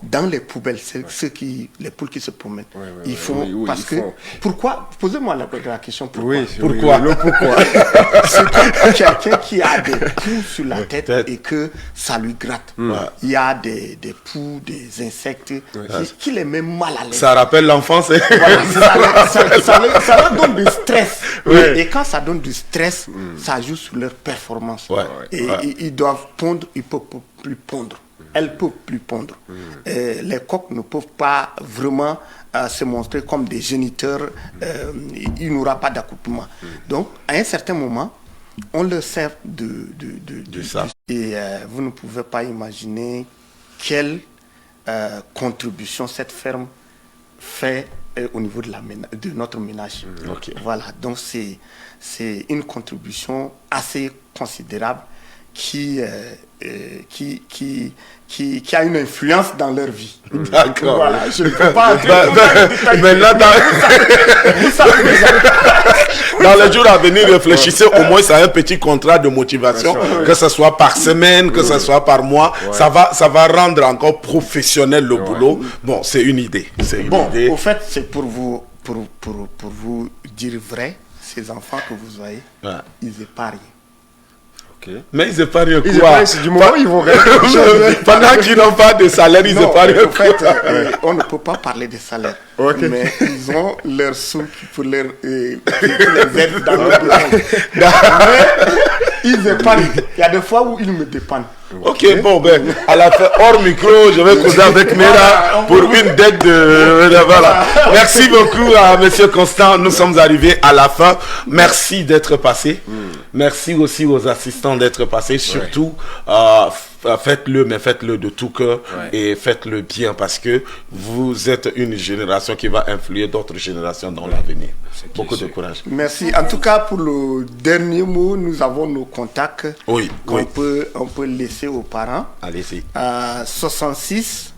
dans les poubelles, c'est les poules qui se promènent. Ils font parce que pourquoi? Posez-moi la question. Pourquoi? Pourquoi? C'est comme quelqu'un qui a des poux sur la tête et que ça lui gratte. Il y a des poux, des insectes qui les met mal à l'aise. Ça rappelle l'enfance. Ça leur donne du stress. Et quand ça donne du stress, ça joue sur leur performance. Et ils doivent pondre, ils ne peuvent plus pondre. Elles ne peuvent plus pondre. Les coqs ne peuvent pas vraiment se montrer comme des géniteurs. Il n'y aura pas d'accouplement. Donc, à un certain moment, on leur sert de ça. Et vous ne pouvez pas imaginer quelle contribution cette ferme fait au niveau de notre ménage. Voilà, donc c'est une contribution assez considérable qui a une influence dans leur vie. D'accord. Voilà, je ne peux pas dans les jours à venir, réfléchissez au moins à un petit contrat de motivation, que ce soit par semaine, que ce soit par mois. Ça va rendre encore professionnel le boulot. Bon, c'est une idée. Au fait, c'est pour vous dire vrai, ces enfants que vous voyez, ils épargnent. Mais ils épargnent quoi? Du moment ils vont pendant qu'ils n'ont pas de salaire, ils épargnent en fait, on ne peut pas parler de salaire. Mais ils ont leurs sous pour les aider dans leur besoin. Ils épargnent. Il y a des fois où ils me dépendent. Ok, bon, à la fin, hors micro, je vais causer avec Mera pour une dette de... Voilà. Merci beaucoup à monsieur Constant. Nous sommes arrivés à la fin. Merci d'être passé. Merci aussi aux assistants d'être passés. Surtout, faites-le, mais faites-le de tout cœur et faites-le bien parce que vous êtes une génération qui va influer d'autres générations dans l'avenir. Beaucoup de courage. Merci. En tout cas, pour le dernier mot, nous avons nos contacts. On peut laisser aux parents. Allez-y. 66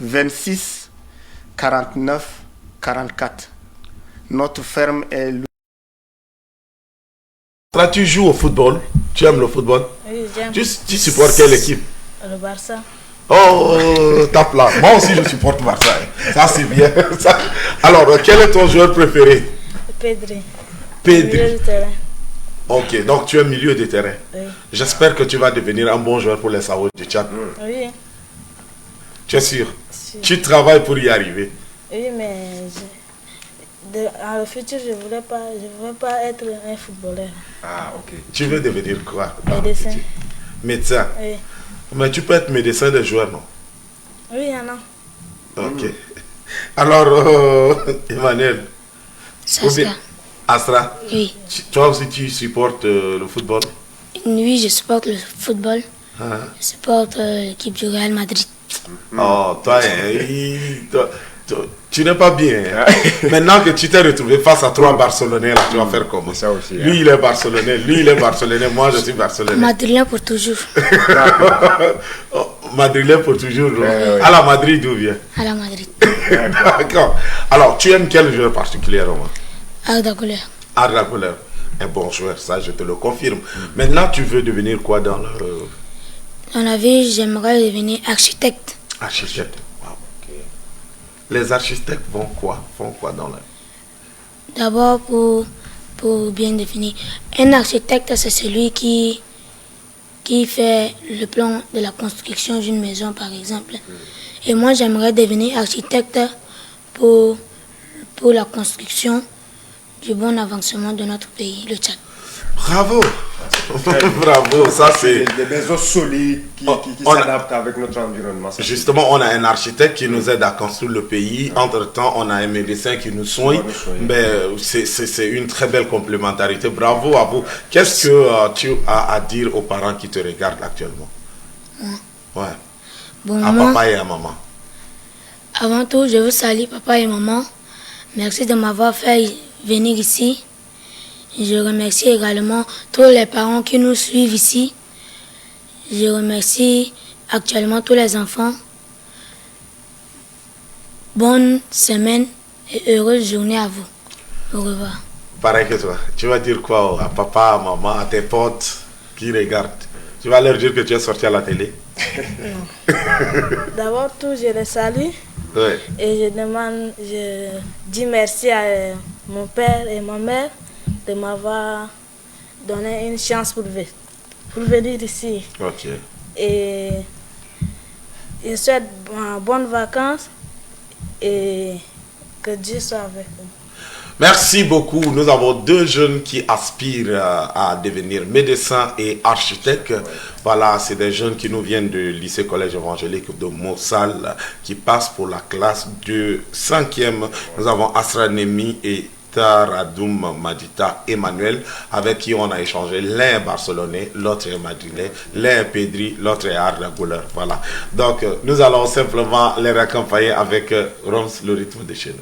26 49 44. Notre ferme est... Toi, tu joues au football? Tu aimes le football? Oui, j'aime. Tu supportes quelle équipe? Le Barça. Oh, tape là. Moi aussi, je supporte Barça. Ça, c'est bien. Alors, quel est ton joueur préféré? Pedri. Pedri. Ok, donc tu es milieu de terrain. Oui. J'espère que tu vas devenir un bon joueur pour les Sao du Tchad. Oui. Tu es sûr? Tu travailles pour y arriver. Oui, mais Dans le futur, je ne voulais pas être un footballeur. Ah, ok. Tu veux devenir quoi? Médecin. Médecin? Oui. Mais tu peux être médecin des joueurs, non? Oui, il y en a. Ok. Alors, Emmanuel. Astra. Astra? Oui. Toi aussi, tu supportes le football? Oui, je supporte le football. Ah. Je supporte l'équipe du Real Madrid. Oh, toi, tu n'es pas bien. Maintenant que tu t'es retrouvé face à 3 Barcelonais, là, tu vas faire comment? Ça aussi, lui, il est Barcelonais. Lui, il est Barcelonais. Moi, je suis Barcelonais. Madrilène pour toujours. Oh, Madrilène pour toujours. À la Madrid, d'où vient? À la Madrid. D'accord. Alors, tu aimes quel joueur particulièrement? Arda Güler. Arda Güler. Un bon joueur, ça, je te le confirme. Maintenant, tu veux devenir quoi dans le... Dans la vie, j'aimerais devenir architecte. Architecte. Wow, ok. Les architectes font quoi dans la... D'abord, pour bien définir, un architecte, c'est celui qui fait le plan de la construction d'une maison, par exemple. Et moi, j'aimerais devenir architecte pour la construction du bon avancement de notre pays, le Tchad. Bravo. Bravo, ça c'est... Des maisons solides qui s'adaptent avec notre environnement. Justement, on a un architecte qui nous aide à construire le pays. Entre-temps, on a un médecin qui nous soigne. Mais c'est une très belle complémentarité. Bravo à vous. Qu'est-ce que tu as à dire aux parents qui te regardent actuellement? Ouais. Bon, à papa et à maman. Avant tout, je veux saluer papa et maman. Merci de m'avoir fait venir ici. Je remercie également tous les parents qui nous suivent ici. Je remercie actuellement tous les enfants. Bonne semaine et heureuse journée à vous. Au revoir. Pareil que toi. Tu vas dire quoi à papa, à maman, à tes potes qui regardent? Tu vas leur dire que tu es sorti à la télé? Non. D'abord tout, je les salue. Ouais. Et je dis merci à mon père et ma mère de m'avoir donné une chance pour venir ici. Ok. Et je souhaite bonnes vacances et que Dieu soit avec vous. Merci beaucoup. Nous avons 2 jeunes qui aspirent à devenir médecins et architectes. Voilà, c'est des jeunes qui nous viennent du lycée collège évangélique de Mossal qui passent pour la classe de 5e. Nous avons Asra Nemi et Taradoum Madita Emmanuel, avec qui on a échangé. L'un est barcelonais, l'autre est madrilène, l'un est Pedri, l'autre est Arda Güler. Voilà. Donc, nous allons simplement les accompagner avec Roms, le rythme de chez nous.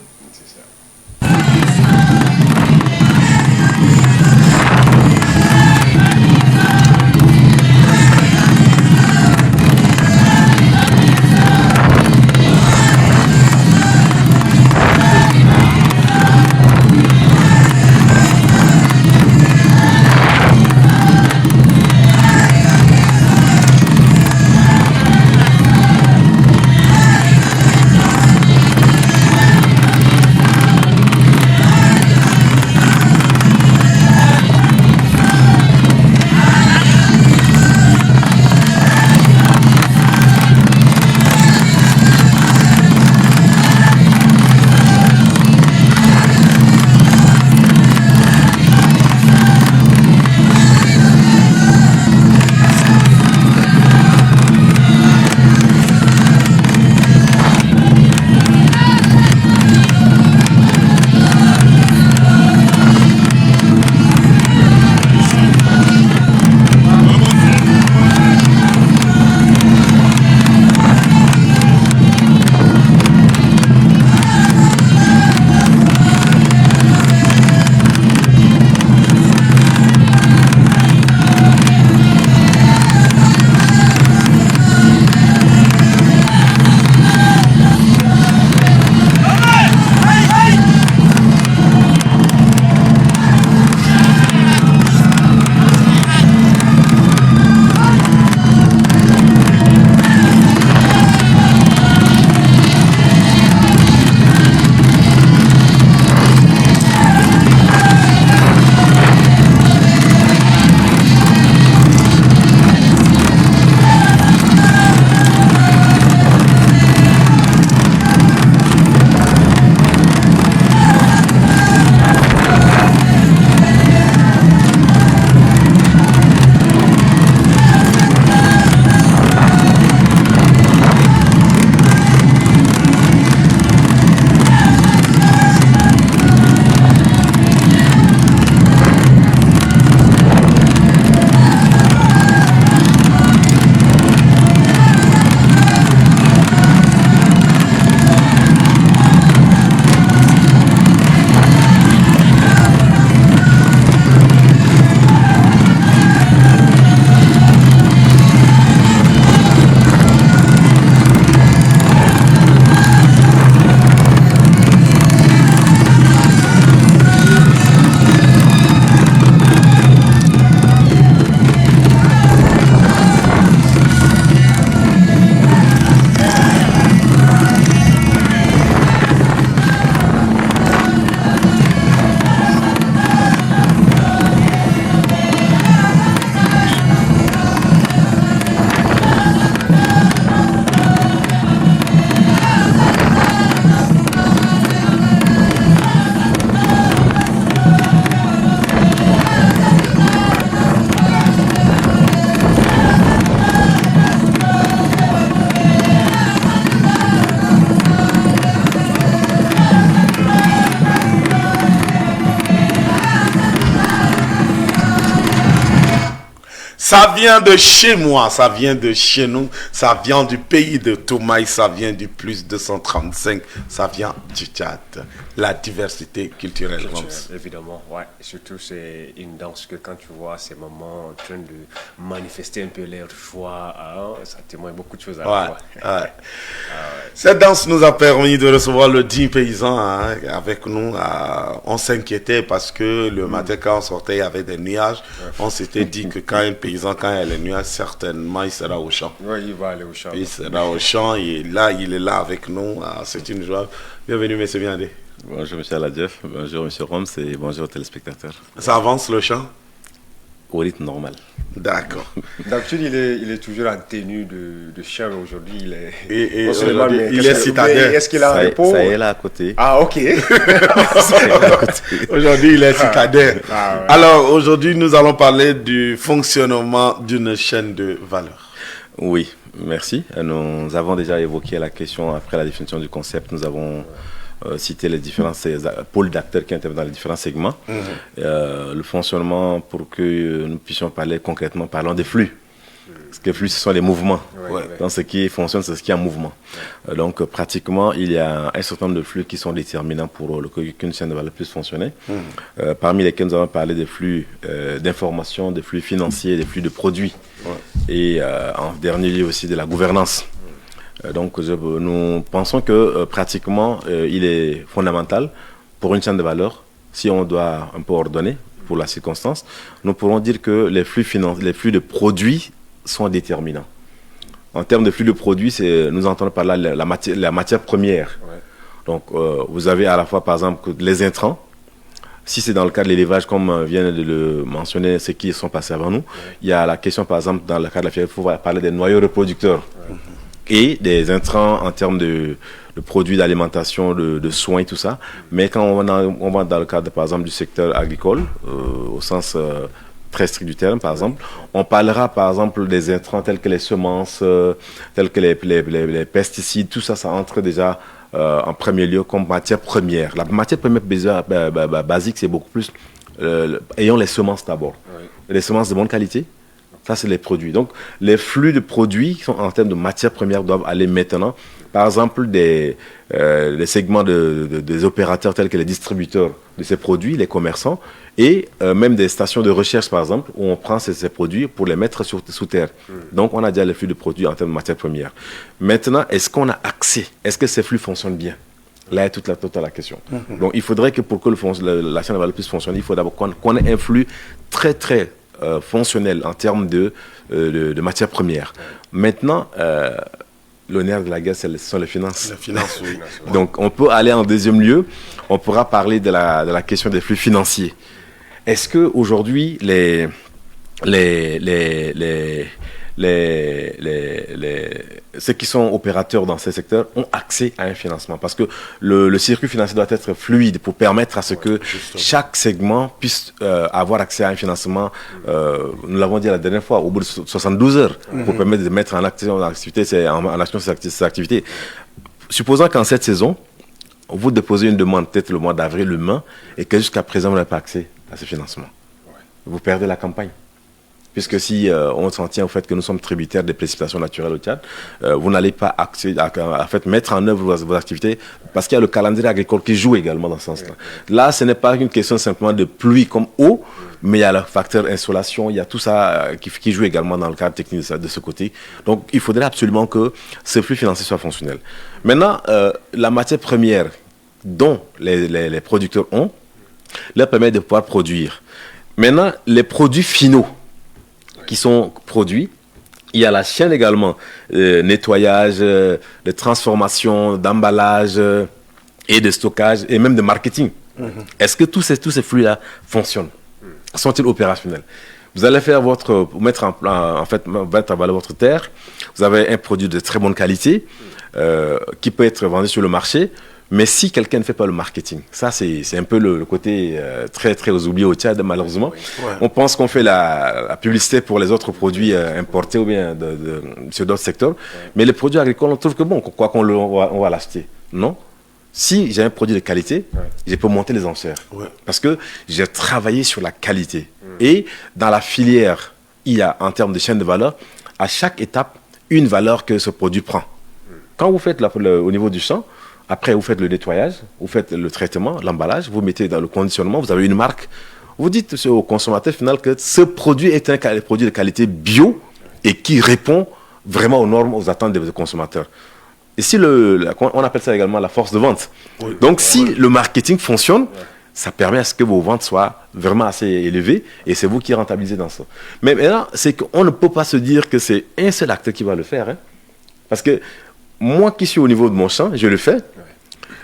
Ça vient de chez moi, ça vient de chez nous, ça vient du pays de Toumaï, ça vient du plus 235, ça vient du Tchad. La diversité culturelle. Évidemment, ouais. Surtout, c'est une danse que quand tu vois ces moments en train de manifester un peu leur joie, ça témoigne beaucoup de choses à la fois. Cette danse nous a permis de recevoir le 10 paysan avec nous. On s'inquiétait parce que le matin, quand on sortait, il y avait des nuages. On s'était dit que quand un paysan, quand il y a les nuages, certainement, il sera au champ. Oui, il va aller au champ. Il sera au champ et là, il est là avec nous. C'est une joie. Bienvenue, M. Biandé. Bonjour M. Aladjef, bonjour M. Roms et bonjour aux téléspectateurs. Ça avance le chant? Au rythme normal. D'accord. D'habitude, il est toujours en tenue de chien, mais aujourd'hui, il est... il est citadin. Est-ce qu'il a un repos? Ça y est là à côté. Ah, ok. Aujourd'hui, il est citadin. Alors, aujourd'hui, nous allons parler du fonctionnement d'une chaîne de valeur. Oui, merci. Nous avons déjà évoqué la question après la définition du concept. Nous avons... citer les différents pôles d'acteurs qui interviennent dans les différents segments. Le fonctionnement, pour que nous puissions parler concrètement, parlons des flux. Parce que les flux, ce sont les mouvements. Dans ce qui fonctionne, c'est ce qui est en mouvement. Donc, pratiquement, il y a un certain nombre de flux qui sont déterminants pour qu'une chaîne de valeur puisse fonctionner. Parmi lesquels nous allons parler des flux d'informations, des flux financiers, des flux de produits. Et en dernier lieu aussi de la gouvernance. Donc, nous pensons que pratiquement, il est fondamental pour une chaîne de valeur, si on doit un peu ordonner pour la circonstance, nous pourrons dire que les flux de produits sont déterminants. En termes de flux de produits, nous entendons par là la matière première. Donc, vous avez à la fois, par exemple, les intrants. Si c'est dans le cas de l'élevage, comme vient de le mentionner ceux qui sont passés avant nous, il y a la question, par exemple, dans le cas de la filière, il faut parler des noyaux reproducteurs. Et des intrants en termes de produits d'alimentation, de soins, tout ça. Mais quand on va dans le cadre, par exemple, du secteur agricole, au sens très strict du terme, par exemple, on parlera, par exemple, des intrants tels que les semences, tels que les pesticides, tout ça, ça entre déjà en premier lieu comme matière première. La matière première basique, c'est beaucoup plus... ayons les semences d'abord. Les semences de bonne qualité. Ça, c'est les produits. Donc, les flux de produits qui sont en termes de matières premières doivent aller maintenant. Par exemple, des segments des opérateurs tels que les distributeurs de ces produits, les commerçants, et même des stations de recherche, par exemple, où on prend ces produits pour les mettre sous terre. Donc, on a déjà les flux de produits en termes de matières premières. Maintenant, est-ce qu'on a accès? Est-ce que ces flux fonctionnent bien? Là est toute la question. Donc, il faudrait que pour que la chaîne de valeur puisse fonctionner, il faut d'abord qu'on ait un flux très, très fonctionnel en termes de matières premières. Maintenant, le nerf de la guerre, ce sont les finances. Les finances, oui. Donc, on peut aller en deuxième lieu. On pourra parler de la question des flux financiers. Est-ce que aujourd'hui ceux qui sont opérateurs dans ces secteurs ont accès à un financement? Parce que le circuit financier doit être fluide pour permettre à ce que chaque segment puisse avoir accès à un financement. Nous l'avons dit la dernière fois, au bout de 72 heures, pour permettre de mettre en action ces activités. Supposons qu'en cette saison, vous déposez une demande, peut-être le mois d'avril, le mai, et que jusqu'à présent, vous n'avez pas accès à ce financement. Vous perdez la campagne. Puisque si on s'en tient au fait que nous sommes tributaires des précipitations naturelles au Tchad, vous n'allez pas mettre en œuvre vos activités, parce qu'il y a le calendrier agricole qui joue également dans ce sens-là. Là, ce n'est pas une question simplement de pluie comme eau, mais il y a le facteur insolation, il y a tout ça qui joue également dans le cadre technique de ce côté. Donc, il faudrait absolument que ce flux financier soit fonctionnel. Maintenant, la matière première dont les producteurs ont, leur permet de pouvoir produire. Maintenant, les produits finaux qui sont produits, il y a la chaîne également, nettoyage, de transformation, d'emballage et de stockage et même de marketing. Est-ce que tous ces flux-là fonctionnent? Sont-ils opérationnels? Vous allez faire mettre à valeur votre terre. Vous avez un produit de très bonne qualité qui peut être vendu sur le marché. Mais si quelqu'un ne fait pas le marketing, ça c'est un peu le côté très très oublié au Tchad malheureusement. On pense qu'on fait la publicité pour les autres produits importés ou bien sur d'autres secteurs, mais les produits agricoles on trouve que bon, quoi qu'on on va l'acheter. Non. Si j'ai un produit de qualité, je peux monter les enchères parce que j'ai travaillé sur la qualité. Et dans la filière il y a, en termes de chaîne de valeur, à chaque étape, une valeur que ce produit prend. Quand vous faites au niveau du champ, après vous faites le nettoyage, vous faites le traitement, l'emballage, vous mettez dans le conditionnement, vous avez une marque. Vous dites au consommateur final que ce produit est un produit de qualité bio et qui répond vraiment aux normes, aux attentes des consommateurs. Et si on appelle ça également la force de vente. Oui. Donc si le marketing fonctionne, ça permet à ce que vos ventes soient vraiment assez élevées et c'est vous qui rentabilisez dans ça. Mais maintenant, c'est qu'on ne peut pas se dire que c'est un seul acteur qui va le faire. Hein. Parce que moi qui suis au niveau de mon champ, je le fais.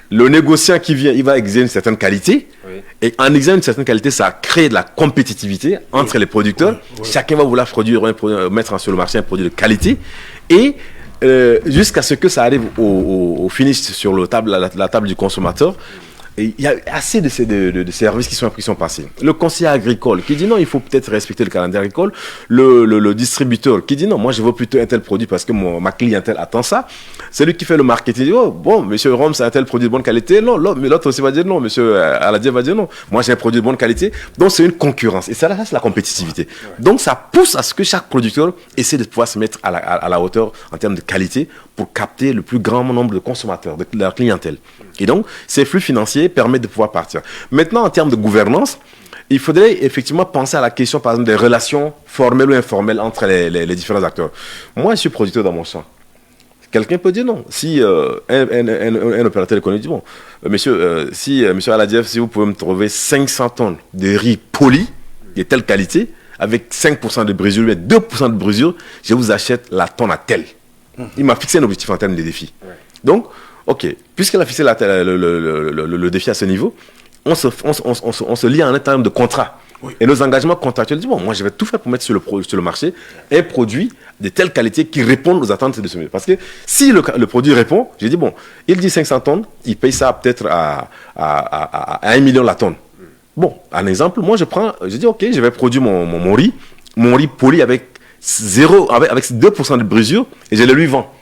Le négociant qui vient, il va exiger une certaine qualité. Oui. Et en exigeant une certaine qualité, ça crée de la compétitivité entre les producteurs. Oui. Chacun va vouloir mettre sur le marché un produit de qualité. Et jusqu'à ce que ça arrive au finish sur la table du consommateur. Et il y a assez de services qui sont passés. Le conseiller agricole qui dit non, il faut peut-être respecter le calendrier agricole. Le distributeur qui dit non, moi je veux plutôt un tel produit parce que ma clientèle attend ça. Celui qui fait le marketing dit oh bon, monsieur Rome, c'est un tel produit de bonne qualité. Non, mais l'autre aussi va dire non, monsieur Aladiev va dire non. Moi j'ai un produit de bonne qualité. Donc c'est une concurrence. Et ça c'est la compétitivité. Donc ça pousse à ce que chaque producteur essaie de pouvoir se mettre à la hauteur en termes de qualité pour capter le plus grand nombre de consommateurs, de leur clientèle. Et donc, ces flux financiers permettent de pouvoir partir. Maintenant, en termes de gouvernance, il faudrait effectivement penser à la question, par exemple, des relations formelles ou informelles entre les différents acteurs. Moi, je suis producteur dans mon champ. Quelqu'un peut dire non. Si un opérateur économique dit bon, monsieur Aladiev, si vous pouvez me trouver 500 tonnes de riz poli de telle qualité, avec 5% de brisure, mais 2% de brisure, je vous achète la tonne à telle. Il m'a fixé un objectif en termes de défis. Donc, ok, puisqu'elle a fixé le défi à ce niveau, on se lie en termes de contrat. Oui. Et nos engagements contractuels disent, bon, moi je vais tout faire pour mettre sur le marché un produit de telle qualité qui répond aux attentes de ce milieu. Parce que si le produit répond, je dis, bon, il dit 500 tonnes, il paye ça peut-être à 1 million la tonne. Bon, un exemple, moi je dis, ok, je vais produire mon riz poli avec 2% de brisure et je le lui vends.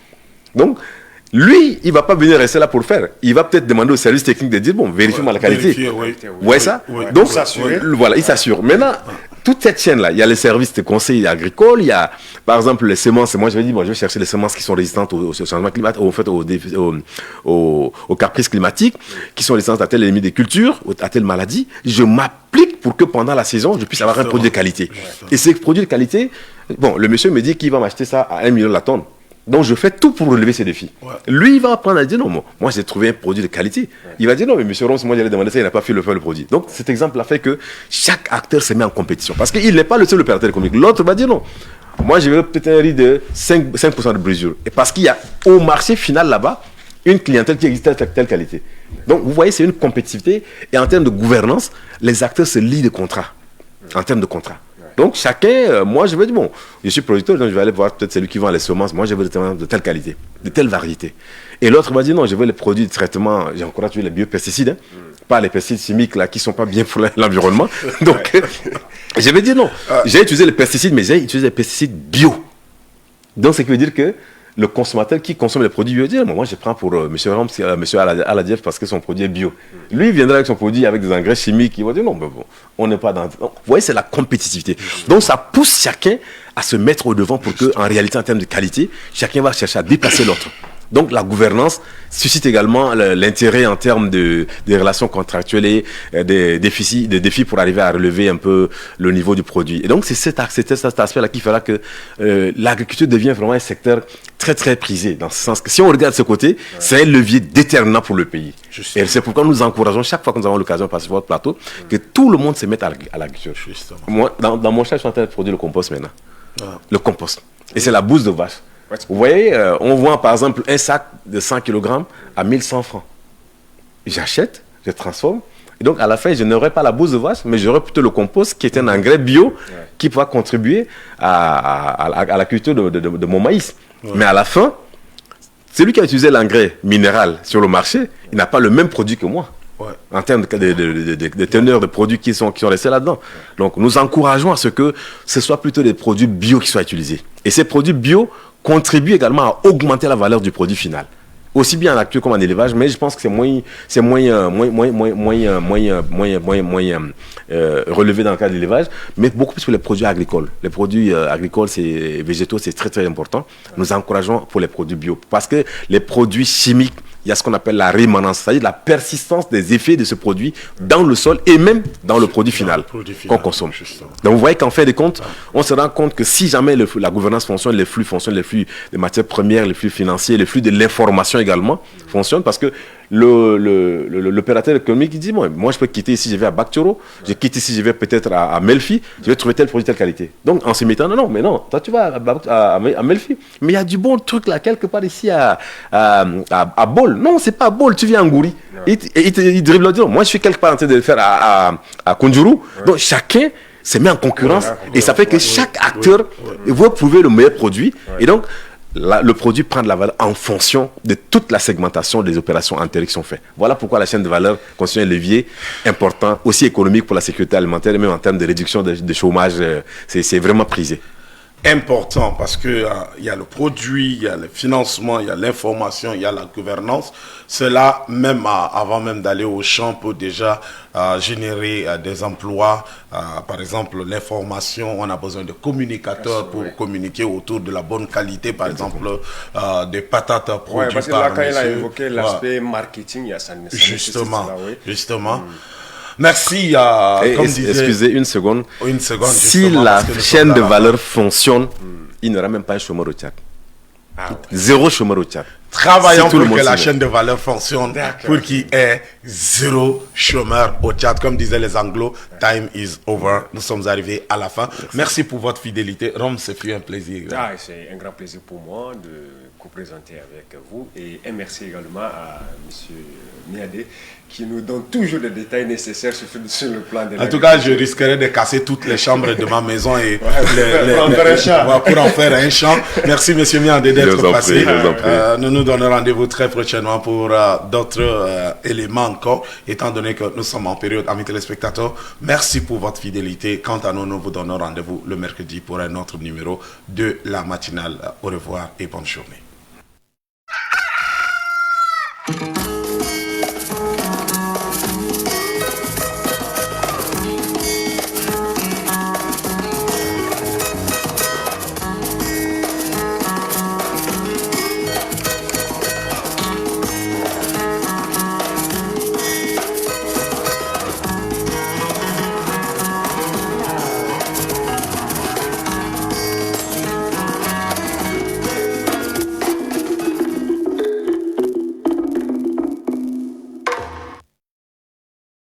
Donc, lui, il ne va pas venir rester là pour le faire. Il va peut-être demander au service technique de dire, bon, vérifiez-moi la qualité. Ouais, ça. Oui. Donc, voilà, il s'assure. Maintenant, toute cette chaîne-là, il y a les services de conseil agricole, il y a, par exemple, les semences. Moi, je vais dire, je vais chercher les semences qui sont résistantes au changement climatique, aux caprices climatiques, qui sont résistantes à telle limite des cultures, à telle maladie. Je m'applique pour que pendant la saison, je puisse avoir un produit de qualité. Et ces produits de qualité, bon, le monsieur me dit qu'il va m'acheter ça à 1 million la tonne. Donc, je fais tout pour relever ces défis. Ouais. Lui, il va apprendre à dire non, moi, j'ai trouvé un produit de qualité. Ouais. Il va dire non, mais monsieur Roms, moi, j'allais demander ça, il n'a pas fait le produit. Donc, cet exemple a fait que chaque acteur se met en compétition. Parce qu'il n'est pas le seul opérateur économique. L'autre va dire non. Moi, je veux peut-être un riz de 5% de brisure. Et parce qu'il y a au marché final là-bas une clientèle qui existe à telle qualité. Donc, vous voyez, c'est une compétitivité. Et en termes de gouvernance, les acteurs se lient de contrats. En termes de contrats. Donc, chacun, moi, je veux dire, bon, je suis producteur, donc je vais aller voir peut-être celui qui vend les semences. Moi, je veux de telle qualité, de telle variété. Et l'autre va dire, non, je veux les produits de traitement, j'ai encore tué les biopesticides, hein, pas les pesticides chimiques là, qui ne sont pas bien pour l'environnement. Donc, je vais dire non. J'ai utilisé les pesticides, mais j'ai utilisé les pesticides bio. Donc, ce qui veut dire que le consommateur qui consomme les produits bio dit, moi je prends pour M. Rams, M. Aladiev parce que son produit est bio. Lui, il viendra avec son produit avec des engrais chimiques. Il va dire non, mais bon, on n'est pas dans. Donc, vous voyez, c'est la compétitivité. Donc ça pousse chacun à se mettre au devant pour que, en réalité, en termes de qualité, chacun va chercher à dépasser l'autre. Donc la gouvernance suscite également l'intérêt en termes des relations contractuelles et des défis pour arriver à relever un peu le niveau du produit. Et donc c'est cet aspect-là qui fera que l'agriculture devient vraiment un secteur très très prisé, dans ce sens que si on regarde ce côté, c'est un levier déterminant pour le pays. Et c'est pourquoi nous encourageons chaque fois que nous avons l'occasion de passer sur votre plateau, que tout le monde se mette à l'agriculture. Moi, dans mon champ, je suis en train de produire le compost maintenant. Le compost. Et c'est la bouse de vache. Vous voyez, on vend par exemple un sac de 100 kg à 1100 francs. J'achète, je transforme. Et donc à la fin, je n'aurai pas la bouse de vache, mais j'aurai plutôt le compost qui est un engrais bio qui pourra contribuer à la culture de mon maïs. Mais à la fin, celui qui a utilisé l'engrais minéral sur le marché, il n'a pas le même produit que moi. En termes de teneur de produits qui sont restés là-dedans. Donc nous encourageons à ce que ce soit plutôt des produits bio qui soient utilisés. Et ces produits bio contribuent également à augmenter la valeur du produit final. aussi bien en acteur comme en élevage, mais je pense que c'est moins relevé dans le cas de l'élevage, mais beaucoup plus pour les produits agricoles. Les produits agricoles, végétaux, c'est très très important. Nous encourageons pour les produits bio, parce que les produits chimiques, il y a ce qu'on appelle la rémanence, c'est-à-dire la persistance des effets de ce produit dans le sol et même dans le produit final qu'on consomme. Donc vous voyez qu'en fait de compte, on se rend compte que si jamais la gouvernance fonctionne, les flux fonctionnent, les flux de matières premières, les flux financiers, les flux de l'information également fonctionnent, parce que l'opérateur économique il dit moi je peux quitter ici, je vais à Bactoro, je quitte ici, je vais peut-être à Melfi, je vais trouver tel produit, telle qualité. Donc en se mettant, non, toi tu vas à Melfi, mais il y a du bon truc là quelque part ici à Bol. Non, c'est pas Bol, tu viens à Ngouri. Il dribble, dit moi je suis quelque part en train de le faire à Kundjuru. Donc chacun se met en concurrence et ça fait que chaque acteur veut prouver le meilleur produit et donc le produit prend de la valeur en fonction de toute la segmentation des opérations antérieures qui sont faites. Voilà pourquoi la chaîne de valeur constitue un levier important, aussi économique pour la sécurité alimentaire et même en termes de réduction de chômage, c'est vraiment prisé. Important parce que il y a le produit, il y a le financement, il y a l'information, il y a la gouvernance. Cela, même avant même d'aller au champ, peut déjà générer des emplois. Par exemple, l'information, on a besoin de communicateurs pour communiquer autour de la bonne qualité, par exemple, des patates produites parce que là, quand il a évoqué l'aspect marketing, il y a ça. Justement. Merci. Excusez une seconde. Si la chaîne de valeur fonctionne, il n'y aura même pas un chômeur au Tchad. Zéro chômeur au Tchad. Travaillons pour que la chaîne de valeur fonctionne, pour qu'il y ait zéro chômeur au Tchad. Comme disaient les Anglos, time is over. Nous sommes arrivés à la fin. Merci pour votre fidélité. Rome, ce fut un plaisir. C'est un grand plaisir pour moi de co-présenter avec vous. Et un merci également à M. Miadé, qui nous donne toujours les détails nécessaires sur le plan de En tout cas, je risquerais de casser toutes les chambres de ma maison et pour en faire un champ. Merci, M. Miadé, d'être passé. Nous nous donnons rendez-vous très prochainement pour d'autres éléments encore, étant donné que nous sommes en période, amis téléspectateurs. Merci pour votre fidélité. Quant à nous, nous vous donnons rendez-vous le mercredi pour un autre numéro de la matinale. Au revoir et bonne journée.